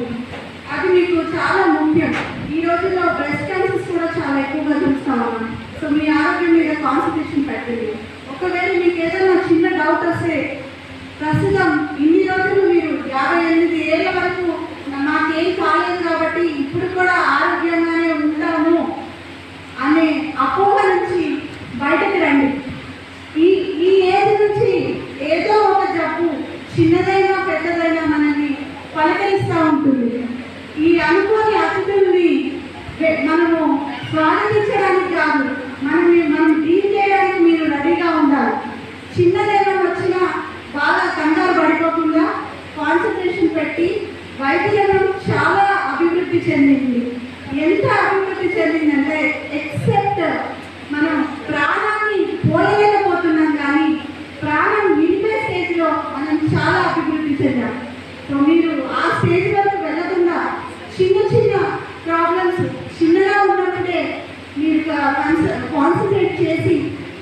అది మీకు చాలా ముఖ్యం. ఈ రోజుల్లో బ్రెస్ట్ క్యాన్సర్స్ కూడా చాలా ఎక్కువగా చూస్తూ ఉన్నాం. సో మీ ఆరోగ్యం మీద కాన్సన్ట్రేషన్ పెట్టండి. ఒకవేళ మీకు ఏదైనా చిన్న డౌట్ వస్తే, ప్రస్తుతం ఇన్ని రోజులు మీరు 58 ఏళ్ళ వరకు నాకేం కాలేదు కాబట్టి ఇప్పుడు కూడా ఆరోగ్యంగానే ఉంటాము అనే అపోహ నుంచి బయటకు రండి. ఈ ఏజ్ నుంచి ఏదో ఒక జబ్బు చిన్నదైనా పెద్దదైనా మనల్ని పలకరిస్తూ ఉంటుంది. ఈ అనుకోని అతిథుల్ని మనము స్వాగతించడానికి కాదు, మనం డీల్ చేయడానికి మీరు రెడీగా ఉండాలి. చిన్నదేమైనా వచ్చినా బాగా కంగారు పడిపోకుండా కాన్సన్ట్రేషన్ పెట్టి, వైద్యం చాలా అభివృద్ధి చెందింది. ఎంత అభివృద్ధి చెందిందంటే ఎక్సెప్ట్ మనం ప్రాణాన్ని పోయలేకపోతున్నాం, కానీ ప్రాణం నిలిపే స్టేజ్లో మనం చాలా అభివృద్ధి చెందాం. సో మీరు ఆ స్టేజ్ వరకు వెళ్ళకుండా చిన్న చిన్న ప్రాబ్లమ్స్ చిన్నగా ఉన్నప్పుడే మీరు కాన్సన్ట్రేట్ చేసి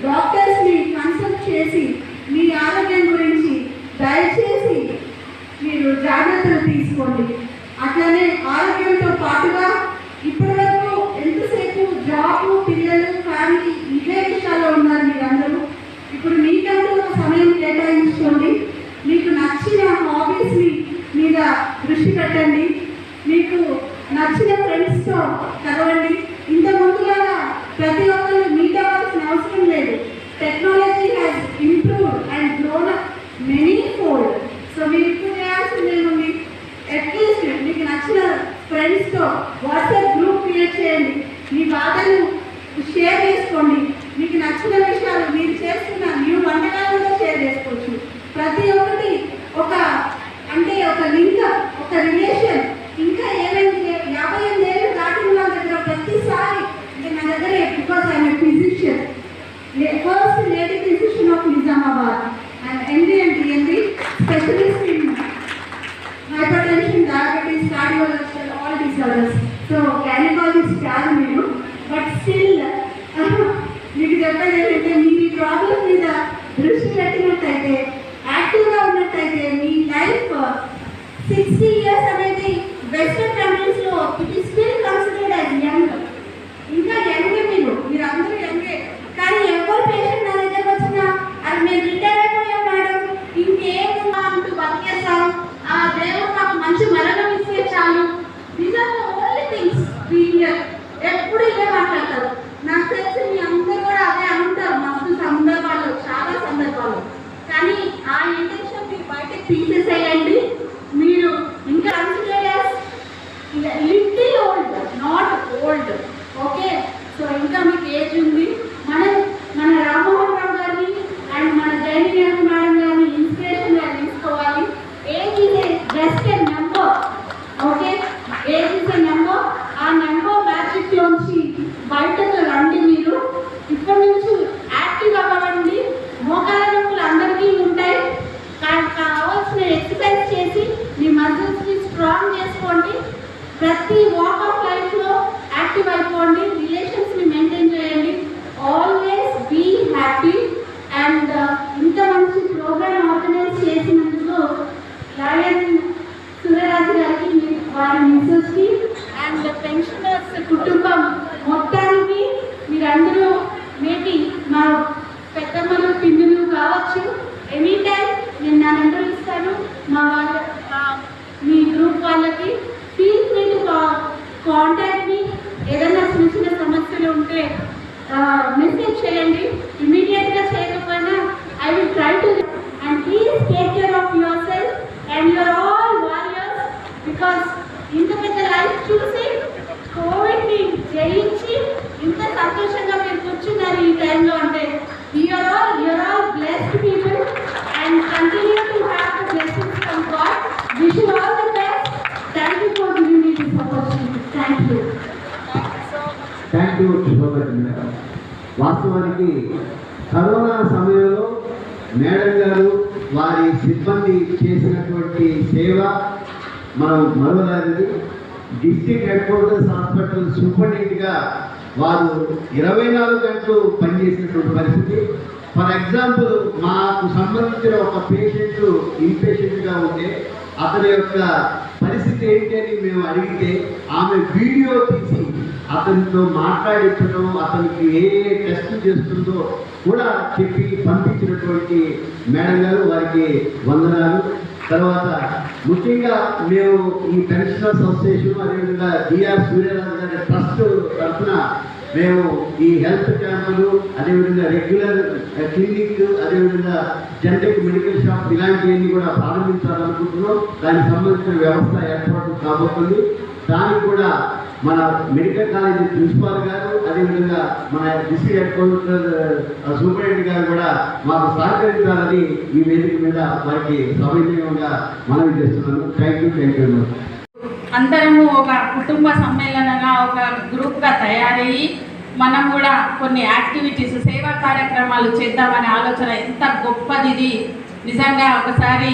డాక్టర్స్ని కన్సల్ట్ చేసి మీ ఆరోగ్యం గురించి దయచేసి మీరు జాగ్రత్తలు తీసుకోండి. అట్లనే ఆరోగ్యంతో పాటుగా ఇప్పటివరకు ఎంతసేపు జాబ్, పిల్లలు, ఫ్యామిలీ ఇవే విషయాల్లో ఉన్నారు మీరందరూ. ఇప్పుడు మీకంటూ సమయం కేటాయించుకోండి. మీకు నచ్చిన హాబీస్ని మీద దృష్టి పెట్టండి. మీకు నచ్చిన ఫ్రెండ్స్తో కలవండి. ఇంత ముందులాగా ప్రతి ఒక్కరు మీట్ అవ్వాల్సిన అవసరం లేదు. Technology has improved and grown up many fold. So మీరు ఇప్పుడు చేయాల్సింది ఏముంది? అట్లీస్ట్ మీకు నచ్చిన ఫ్రెండ్స్తో వాట్సాప్ గ్రూప్ క్రియేట్ చేయండి. మీ బాధలు షేర్ చేసుకోండి. మీకు నచ్చిన విషయాలు మీరు చేస్తున్న న్యూ వంటకాలు కూడా షేర్ చేసుకోవచ్చు. ప్రతి ఒక్కటి ఒక లింక్, ఒక రిలేషన్. ఇంకా ఏమైంది 58 ఏళ్ళు దాటిన వాళ్ళ దగ్గర ప్రతిసారి అంటే నా దగ్గర because I'm a physician, first lady physician of Nizamabad and MD and DND specialist in hypertension, diabetes, cardiological, all disorders. So gynaecologist కాదు నేను, బట్ స్టిల్ మీకు చెప్పేది ఏంటంటే మీరు ఈ ప్రాబ్లమ్ మీద దృష్టి పెట్టినట్టయితే, యాక్టివ్గా ఉన్నట్టయితే మీ లైఫ్ 60 years అనేది వెస్టర్న్ కంట్రీస్లో it is still considered as young. ఇంకా యంగే మీరందరూ యంగే. కానీ ఎవరు పేషెంట్ నా దగ్గర వచ్చినా అది మేము రిటైర్ అయిపోయాం మేడం, ఇంకేమన్నా అంటూ బతికేస్తాం, ఆ దేవుడు మాకు మంచి మరణం ఇస్తే చాలు. These are the only things ఎప్పుడు ఇవే మాట్లాడతారు. నాకు తెలిసి మీ అందరూ కూడా అదే అంటారు మస్తు సందర్భాలు, చాలా సందర్భాలు. కానీ ఆ ఇంటెన్షన్ మీరు బయటకు తీసేసేయండి. మీరు ఇంకా consider little old, not old. Okay, so ఇంకా మీకు ఏజ్ ఉంది. మన రామ్మోహన్ రావు గారిని అండ్ మన జైని మేడం గారిని ఇన్స్పిరేషన్గా తీసుకోవాలి. Age is a just a number. Okay, age is a number. ఆ నెంబర్ మ్యాజిక్లోంచి బయటకు రండి. మీరు ఇప్పటి నుంచి యాక్టివ్ అవ్వండి. మోకాళ్ళ నొప్పులు అందరికీ ఉంటాయి. కావాల్సిన ఎక్సర్సైజ్ చేసి మీ మజిల్స్ని స్ట్రాంగ్ చేసుకోండి. ప్రతి వాక్ ఆఫ్ లైఫ్లో యాక్టివ్ అయిపోండి. రిలేషన్స్ని మెయింటైన్ చేయండి. Always be happy. అండ్ ఇంత మంచి ప్రోగ్రామ్ ఆర్గనైజ్ చేసినందుకు లయన్ సూర్యరాజు గారికి, వారి మిస్సెస్కి అండ్ పెన్షనర్స్ కుటుంబం మొత్తానికి మీరందరూ మేబీ మా పెద్దమ్మలు, పిన్నులు కావచ్చు. ఎనీ టైం నేను నా నెంబర్ ఇస్తాను మీ గ్రూప్ వాళ్ళకి. Feel free to contact me. ఏదైనా చిన్న చిన్న సమస్యలు ఉంటే మెసేజ్ చేయండి. ఇమీడియట్గా చేయకపోయినా I will try to. And please take care of your self and your all warriors. Because ఇంత పెద్ద లైఫ్ చూసి కోవిడ్ని జయించి ఇంత సంతోషంగా మీరు కూర్చున్నారు ఈ టైంలో అంటే you're all blessed people and continue to have the blessings from God. Wish you all the best. Thank you for giving me this opportunity. Thank you. Thank you శుభోదయం మేడం. వాస్తవానికి కరోనా సమయంలో మేడం గారు వారి సిబ్బంది చేసినటువంటి సేవ మనం మరవలేనిది. District head quarters hospital సూపరింటెండెంట్గా వారు 24 గంటలు పనిచేసినటువంటి పరిస్థితి. ఫర్ ఎగ్జాంపుల్ మాకు సంబంధించిన ఒక పేషెంట్ ఇన్పేషెంట్గా ఉంటే అతని యొక్క పరిస్థితి ఏంటి అని మేము అడిగితే ఆమె వీడియో తీసి అతనితో మాట్లాడించడం, అతనికి ఏ టెస్ట్ చేస్తుందో కూడా చెప్పి పంపించినటువంటి మేడం గారు, వారికి వందనాలు. తర్వాత ముఖ్యంగా మేము ఈ పెన్షనర్స్ అసోసియేషన్ అదేవిధంగా డిఆర్ సూర్యరాజు గారి ట్రస్ట్ తరఫున మేము ఈ హెల్త్ క్యాంపులు, అదేవిధంగా రెగ్యులర్ క్లినిక్, అదేవిధంగా జనరిక్ మెడికల్ షాప్ ఇలాంటివన్నీ కూడా ప్రారంభించాలనుకుంటున్నాం. దానికి సంబంధించిన వ్యవస్థ ఏర్పాటు కాబోతుంది. దానికి కూడా మన మెడికల్ కాలేజీ ప్రిన్సిపాల్ గారు, అదేవిధంగా మన డిస్ట్రిక్ట్ హెడ్ క్వార్టర్ సూపరింటెండెంట్ గారు కూడా మాకు సహకరించాలని ఈ వేదిక మీద వారికి సౌజన్యంగా మనవి చేస్తున్నాను. Thank you very much. అందరము ఒక కుటుంబ సమ్మేళనంగా, ఒక గ్రూప్గా తయారయ్యి మనం కూడా కొన్ని యాక్టివిటీస్, సేవా కార్యక్రమాలు చేద్దామనే ఆలోచన ఎంత గొప్పది ఇది. నిజంగా ఒకసారి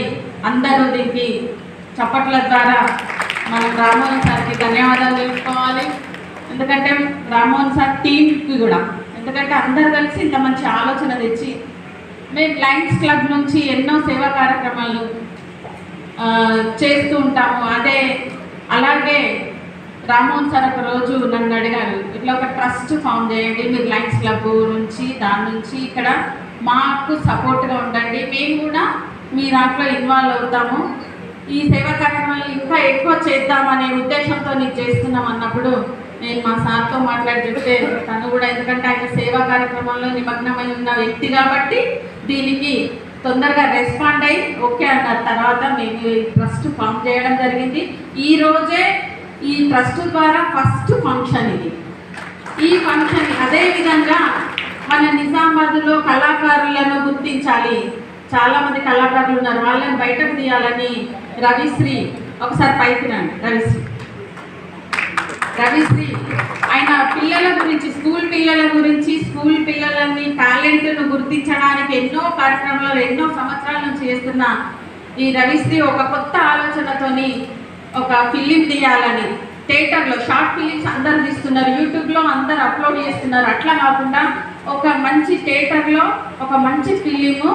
అందరూ దీనికి చప్పట్ల ద్వారా మనం రామ్మోహన్ సార్కి ధన్యవాదాలు తెలుపుకోవాలి. ఎందుకంటే రామ్మోహన్ సార్ టీంకి కూడా, ఎందుకంటే అందరు కలిసి ఇంత మంచి ఆలోచన తెచ్చి, మేము లయన్స్ క్లబ్ నుంచి ఎన్నో సేవా కార్యక్రమాలు చేస్తూ ఉంటాము. అలాగే రామ్మోహన్ సార్ ఒక రోజు నన్ను అడిగారు, ఇట్లా ఒక ట్రస్ట్ ఫామ్ చేయండి మీరు లయన్స్ క్లబ్ నుంచి, దాని నుంచి ఇక్కడ మాకు సపోర్ట్గా ఉండండి, మేము కూడా మీ దాంట్లో ఇన్వాల్వ్ అవుతాము, ఈ సేవా కార్యక్రమాలు ఇంకా ఎక్కువ చేద్దామనే ఉద్దేశంతో నీకు చేస్తున్నాం అన్నప్పుడు నేను మా సార్తో మాట్లాడి చెప్తే తను కూడా, ఎందుకంటే ఆయన సేవా కార్యక్రమంలో నిమగ్నమై ఉన్న వ్యక్తి కాబట్టి దీనికి తొందరగా రెస్పాండ్ అయ్యి ఓకే అన్న తర్వాత మేము ఈ ట్రస్ట్ ఫామ్ చేయడం జరిగింది. ఈరోజే ఈ ట్రస్ట్ ద్వారా ఫస్ట్ ఫంక్షన్ ఇది. ఈ ఫంక్షన్ అదేవిధంగా మన నిజామాబాద్లో కళాకారులను గుర్తించాలి, చాలామంది కళాకారులు ఉన్నారు, వాళ్ళని బయటకు తీయాలని రవిశ్రీ, ఒకసారి పైకి రండి రవిశ్రీ ఆయన పిల్లల గురించి, స్కూల్ పిల్లలని టాలెంట్ను గుర్తించడానికి ఎన్నో కార్యక్రమాలు ఎన్నో సంవత్సరాల నుంచి చేస్తున్న ఈ రవిశ్రీ ఒక కొత్త ఆలోచనతోని ఒక ఫిలిం తీయాలని, థియేటర్లో షార్ట్ ఫిలిమ్స్ అందరు తీస్తున్నారు, యూట్యూబ్లో అందరు అప్లోడ్ చేస్తున్నారు, అట్లా కాకుండా ఒక మంచి థియేటర్లో ఒక మంచి ఫిలిము,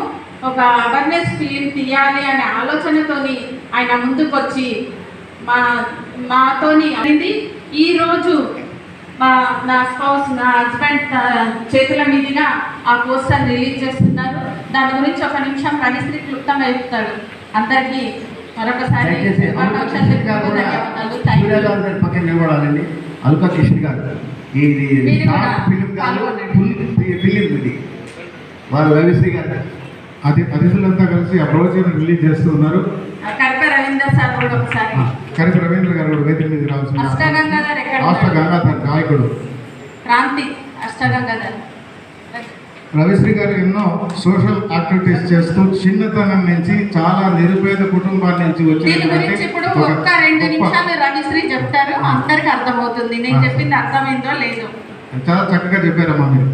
ఒక అవేర్నెస్ ఫిలిం తీయాలి అనే ఆలోచనతోని ఆయన ముందుకొచ్చి మాతోని అనేది. ఈరోజు నా స్పౌస్, నా హస్బెండ్ చేతుల మీదుగా ఆ పోస్టర్ రిలీజ్ చేస్తున్నారు. దాని గురించి ఒక నిమిషం రవిశ్రీ క్లుప్తంగా చెప్తాడు. అందరికీ మరొకసారి పక్కన నిలబడాలండి. అల్కా కృష్ణ గారు ఇది ఫిలిం కాదు, ఫిలిం ఇది. వారు రవిశ్రీ గారు అతిథులంతా కలిసి ఆ బ్రోచర్ రిలీజ్ చేస్తూ ఉన్నారు. కనక రవీంద్ర సార్ కూడా ఒకసారి, కనక రవీంద్ర గారు కూడా వేదిక మీద రావాల్సింది. అష్టగంగాధర్ గాయకుడు క్రాంతి అష్టగంగాధర్. రవిశ్రీ గారు ఎన్నో సోషల్ యాక్టివిటీస్ చేస్తూ చిన్నతనం నుంచి చాలా నిరుపేద కుటుంబాల నుంచి దీని గురించి ఇప్పుడు ఒక్క 2 నిమిషాలు రవిశ్రీ చెప్తారు, అందరికి అర్థమవుతుంది నేను చెప్పింది అర్థమైందో లేదో. చాలా చక్కగా చెప్పారమ్మా మీరు.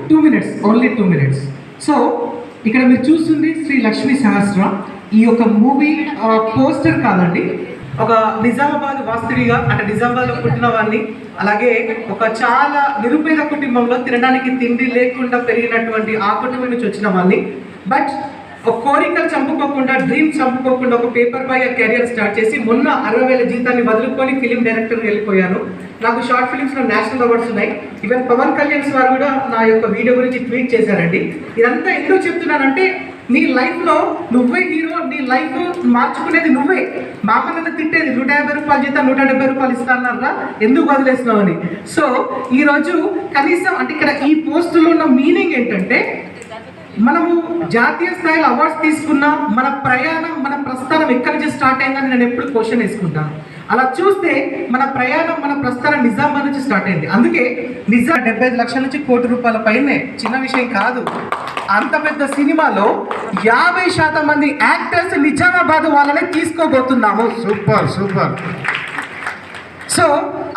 2 minutes, ఓన్లీ 2 minutes. సో ఇక్కడ మీరు చూస్తుంది శ్రీ లక్ష్మీ సహస్ర. ఈ యొక్క మూవీ పోస్టర్ కాదండి, ఒక నిజామాబాద్ వాస్తవిగా, అంటే నిజామాబాద్లో పుట్టిన వాడిని, అలాగే ఒక చాలా నిరుపేద కుటుంబంలో తినడానికి తిండి లేకుండా పెరిగినటువంటి ఆ కుటుంబం నుంచి వచ్చిన వాడిని. బట్ ఒక కోరికలు చంపుకోకుండా, డ్రీమ్ చంపుకోకుండా ఒక పేపర్ బాయ్ కెరియర్ స్టార్ట్ చేసి మొన్న 60,000 జీతాన్ని వదులుకొని ఫిలిం డైరెక్టర్గా వెళ్ళిపోయాను. నాకు షార్ట్ ఫిలిమ్స్లో నేషనల్ అవార్డ్స్ ఉన్నాయి. ఈవెన్ పవన్ కళ్యాణ్ వారు కూడా నా యొక్క వీడియో గురించి ట్వీట్ చేశారండి. ఇదంతా ఎందుకు చెప్తున్నానంటే, నీ లైఫ్లో నువ్వే హీరో, నీ లైఫ్ మార్చుకునేది నువ్వే. మా అమ్మ నన్ను తిట్టేది 150 రూపాయలు జీతం 170 రూపాయలు ఇస్తానన్నారా, ఎందుకు వదిలేసినావు అని. సో ఈరోజు కనీసం అంటే ఇక్కడ ఈ పోస్టులో ఉన్న మీనింగ్ ఏంటంటే, మనము జాతీయ స్థాయిలో అవార్డ్స్ తీసుకున్నా మన ప్రయాణం, మన ప్రస్థానం ఎక్కడి నుంచి స్టార్ట్ అయిందని నేను ఎప్పుడు క్వశ్చన్ వేసుకుంటాను. అలా చూస్తే మన ప్రయాణం, మన ప్రస్థానం నిజామాబాద్ నుంచి స్టార్ట్ అయింది. అందుకే 75 లక్షల నుంచి 1 కోటి రూపాయల పైనే, చిన్న విషయం కాదు. అంత పెద్ద సినిమాలో 50% మంది యాక్టర్స్ నిజామాబాద్ వాళ్ళనే తీసుకోబోతున్నాము. Super super. సో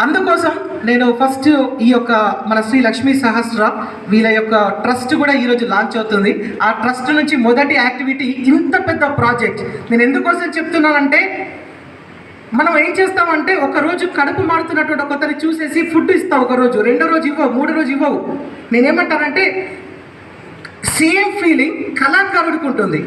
అందుకోసం నేను ఫస్ట్ ఈ యొక్క మన శ్రీ లక్ష్మీ సహస్ర వీళ్ళ యొక్క ట్రస్ట్ కూడా ఈరోజు లాంచ్ అవుతుంది. ఆ ట్రస్ట్ నుంచి మొదటి యాక్టివిటీ ఇంత పెద్ద ప్రాజెక్ట్. నేను ఎందుకోసం చెప్తున్నానంటే, మనం ఏం చేస్తామంటే, ఒకరోజు కడుపు మారుతున్నటువంటి ఒకరిని చూసేసి ఫుడ్ ఇస్తావు, ఒకరోజు, రెండో రోజు ఇవ్వవు, మూడో రోజు ఇవ్వవు. నేనేమంటానంటే, సేమ్ ఫీలింగ్ కళాకారుడికి ఉంటుంది.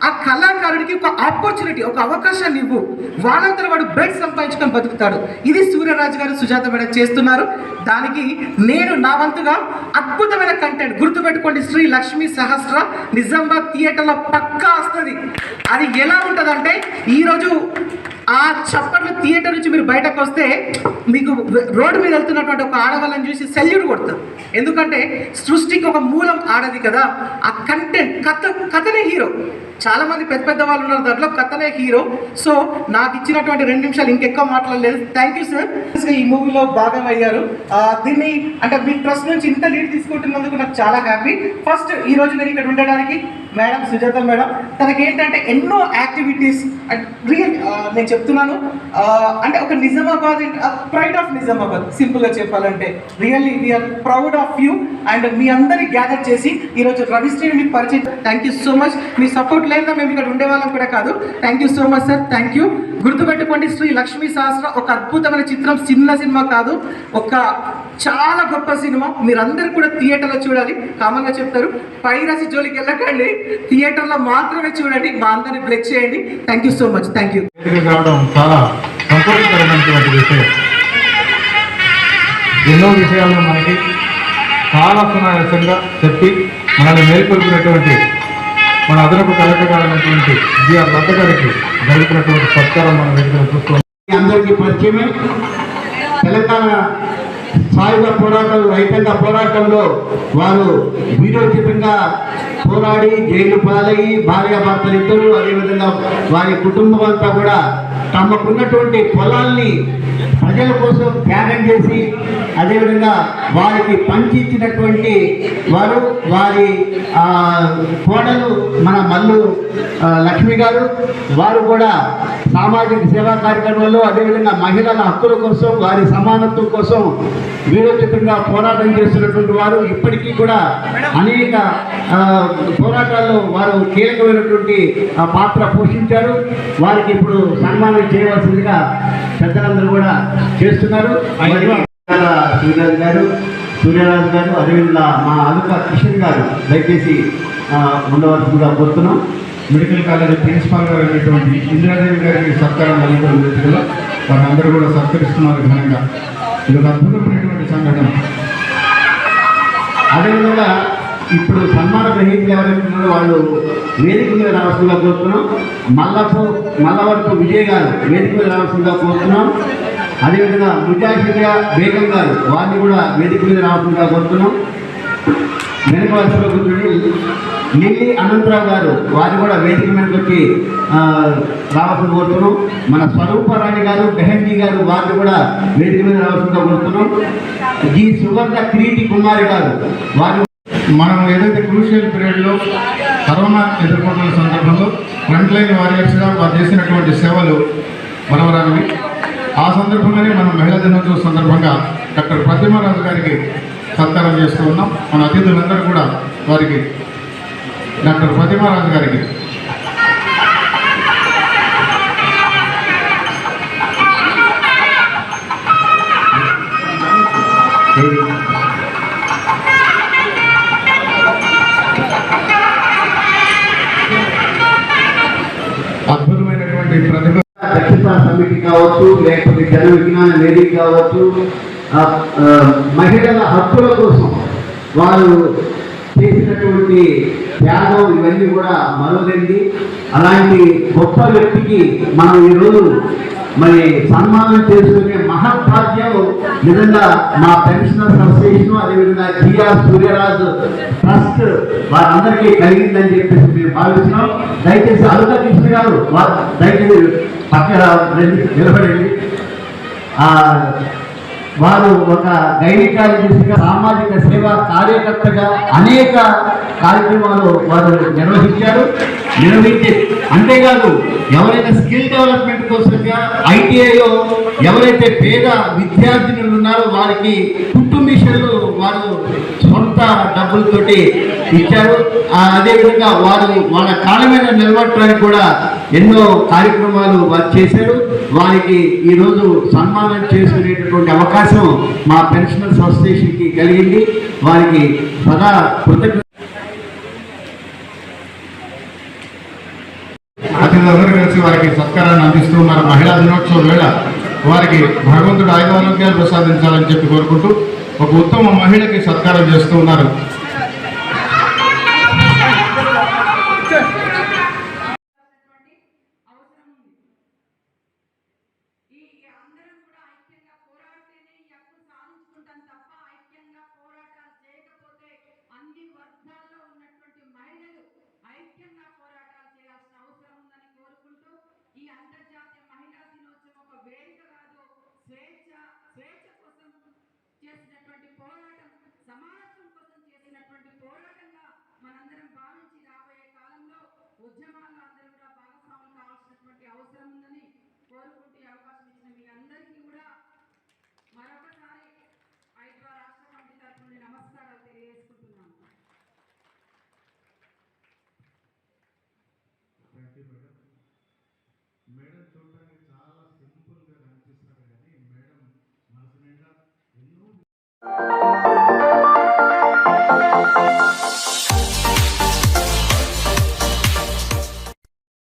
ఆ కళాకారుడికి ఒక ఆపర్చునిటీ, ఒక అవకాశాన్ని ఇవ్వు, వాళ్ళంతా వాడు బ్రెడ్ సంపాదించుకొని బతుకుతాడు. ఇది సూర్యరాజు గారు, సుజాత మేడం చేస్తున్నారు. దానికి నేను నా వంతుగా అద్భుతమైన కంటెంట్, గుర్తుపెట్టుకోండి, శ్రీ లక్ష్మీ సహస్ర నిజామాబాద్ థియేటర్లో పక్కా వస్తుంది. అది ఎలా ఉంటుందంటే, ఈరోజు ఆ చప్పట్లు థియేటర్ నుంచి మీరు బయటకు వస్తే మీకు రోడ్డు మీద వెళ్తున్నటువంటి ఒక ఆడవాళ్ళని చూసి సెల్యూట్ కొడతారు. ఎందుకంటే సృష్టికి ఒక మూలం ఆడది కదా. ఆ కంటెంట్, కథనే హీరో. చాలామంది పెద్ద పెద్ద వాళ్ళు ఉన్నారు, దాంట్లో కథనే హీరో. సో నాకు ఇచ్చినటువంటి 2 నిమిషాలు ఇంకెక్కువ మాట్లాడలేదు. థ్యాంక్ యూ సార్, ఈ మూవీలో భాగం అయ్యారు. దీన్ని అంటే మీ ట్రస్ట్ నుంచి ఇంత లీడ్ తీసుకుంటున్నందుకు నాకు చాలా హ్యాపీ. ఫస్ట్ ఈ రోజు నేను ఇక్కడ ఉండడానికి మేడం సుజాత మేడం, తనకేంటంటే ఎన్నో యాక్టివిటీస్, రియల్ నేను చెప్తున్నాను, అంటే ఒక నిజామాబాద్, ప్రైడ్ ఆఫ్ నిజామాబాద్, సింపుల్గా చెప్పాలంటే really we are proud of you. And మీ అందరినీ గ్యాదర్ చేసి ఈరోజు రవిశ్రీని మీకు పరిచయం. Thank you so much. మీ సపోర్ట్ లేదా మేము ఇక్కడ ఉండేవాళ్ళం కూడా కాదు. Thank you so much sir, thank you. గుర్తుపెట్టుకోండి, శ్రీ లక్ష్మీ సహస్ర ఒక అద్భుతమైన చిత్రం, చిన్న సినిమా కాదు, ఒక చాలా గొప్ప సినిమా. మీరందరూ కూడా థియేటర్లో చూడాలి. కామన్గా చెప్తారు, పైరసి జోలికి వెళ్ళకండి, థియేటర్లో మాత్రమే చూడండి. మా అందరిని బ్లెస్ చేయండి. Thank you so much. Thank you. రావడం చాలా సంతోషకరమైనటువంటి విషయం. ఎన్నో విషయాలను మనకి చాలా సునాయాసంగా చెప్పి మనల్ని మేల్కొల్పినటువంటి మన అదనపు కలెక్టర్ అయినటువంటి జిఆర్ లత గారికి జరుగుతున్నటువంటి సత్కారం మన దగ్గర చూస్తున్నాం. అందరికీ పరిచయమే. తెలంగాణ సాయుధ పోరాటం, రైతాంగ పోరాటంలో వారు వీరోచితంగా పోరాడి జైలు పాలయ్యి భార్యాభర్తలు ఇద్దరు, అదేవిధంగా వారి కుటుంబం అంతా కూడా తమకున్నటువంటి పొలాల్ని ప్రజల కోసం త్యాగం చేసి అదేవిధంగా వారికి పంచిచ్చినటువంటి వారు, వారి కోడలు మన మల్లు లక్ష్మి గారు, వారు కూడా సామాజిక సేవా కార్యక్రమాల్లో అదేవిధంగా మహిళల హక్కుల కోసం, వారి సమానత్వం కోసం వీరోచితంగా పోరాటం చేస్తున్నటువంటి వారు. ఇప్పటికీ కూడా అనేక పోరాటాల్లో వారు కీలకమైనటువంటి పాత్ర పోషించారు. వారికి ఇప్పుడు సన్మానం చేయవలసిందిగా పెద్దలందరూ కూడా చేస్తున్నారు. సూర్యరాజు గారు అదేవిధంగా మా అలుక కిషన్ గారు దయచేసి ఉండవలసిందిగా కోరుతున్నాం. మెడికల్ కాలేజ్ ప్రిన్సిపాల్ గారు అయినటువంటి ఇందిరాదేవి గారికి సత్కారం జరుగుతున్న వారందరూ కూడా సత్కరిస్తున్నారు ఘనంగా. ఇది ఒక అద్భుతమైనటువంటి సంఘటన. అదేవిధంగా ఇప్పుడు సన్మాన గ్రహీతలు ఎవరైతే ఉన్నారో వాళ్ళు వేదిక మీద రావాల్సిందిగా కోరుతున్నాం. మల్లవరపు విజయ్ గారు వేదిక మీద రావాల్సిందిగా కోరుతున్నాం. అదేవిధంగా ముజాహిదా బేగం గారు, వారిని కూడా వేదిక మీద రావాల్సిందిగా కోరుతున్నాం. వెనుక వరుసలో కూర్చొని లిల్లీ అనంతరావు గారు, వారిని కూడా వేదిక మీదకి వచ్చి రావాల్సిన కోరుతున్నాం. మన స్వరూపరాణి గారు, బెహన్జీ గారు, వారిని కూడా వేదిక మీద రావాల్సిందిగా కోరుతున్నాం. జి సుగంధ కిరీటి కుమారి గారు, వారిని మనం ఏదైతే క్రూషియల్ పీరియడ్లో కరోనా ఎదుర్కొంటున్న సందర్భంలో ఫ్రంట్ లైన్ వారియర్స్గా వారు చేసినటువంటి సేవలు మరవరానివి. ఆ సందర్భంగానే మనం మహిళా దినోత్సవం సందర్భంగా డాక్టర్ ప్రతిమారాజు గారికి సత్కారం చేస్తూ ఉన్నాం. మన అతిథులందరూ కూడా వారికి డాక్టర్ ప్రతిమారాజు గారికి అద్భుతమైనటువంటి ప్రతిభ దక్షతా సమితి కావచ్చు, లేకపోతే జన విజ్ఞాన వేదిక కావచ్చు, మహిళల హక్కుల కోసం వారు చేసినటువంటి త్యాగం ఇవన్నీ కూడా మరొకటి. అలాంటి గొప్ప వ్యక్తికి మనం ఈరోజు మరి సన్మానం చేసుకునే మహద్భాగ్యం నిజంగా మా పెన్షనర్స్ అసోసియేషన్ అదేవిధంగా జిఆర్ సూర్యరాజు ట్రస్ట్ వారందరికీ కలిగిందని చెప్పేసి మేము భావిస్తున్నాం. దయచేసి అలుక కృష్ణ గారు వారు దయచేసి పక్కన నిలబడండి. వారు ఒక గైనికాలజిస్ట్గా, సామాజిక సేవా కార్యకర్తగా అనేక కార్యక్రమాలు వారు నిర్వహించి అంతేకాదు ఎవరైతే స్కిల్ డెవలప్మెంట్ కోసంగా ఐటీఐలో ఎవరైతే పేద విద్యార్థినులు ఉన్నారో వారికి కుట్టు మిషన్లు వారు సొంత డబ్బులతోటి ఇచ్చారు. అదేవిధంగా వారు వాళ్ళ కాళ్ళ మీద నిలబడటానికి కూడా ఎన్నో కార్యక్రమాలు వారు చేశారు. వారికి ఈరోజు సన్మానం చేసుకునేటటువంటి అవకాశం మా పెన్షనర్స్ అసోసియేషన్కి కలిగింది. వారికి సదా కృతజ్ఞత. అతిథులందరూ కలిసి వారికి సత్కారాన్ని అందిస్తూ ఉన్నారు. మహిళా దినోత్సవం వేళ వారికి భగవంతుడు ఆయురారోగ్యాలు ప్రసాదించాలని చెప్పి కోరుకుంటూ ఒక ఉత్తమ మహిళకి సత్కారం చేస్తూ ఉన్నారు. ఈ అంతర్జాతీయ మహిళా దినోత్సవం ఒక వేదిక కాదు, స్వేచ్ఛ కోసం చేసినటువంటి పోరాటం, సమానత్వం కోసం చేసినటువంటి పోరాటంగా మనందరం భావించి రాబోయే కాలంలో ఉద్యమాల్లో అందరూ కూడా భాగస్వాములు కావాల్సినటువంటి అవసరం ఉందని కోరుకుంటూ అవకాశం ఇచ్చిన మీ అందరికీ కూడా మరొకసారి ఐద్వా రాష్ట్ర కమిటీ తరఫున నమస్కారాలు తెలియజేసుకుంటున్నాను. మేడం చూడడానికి చాలా you.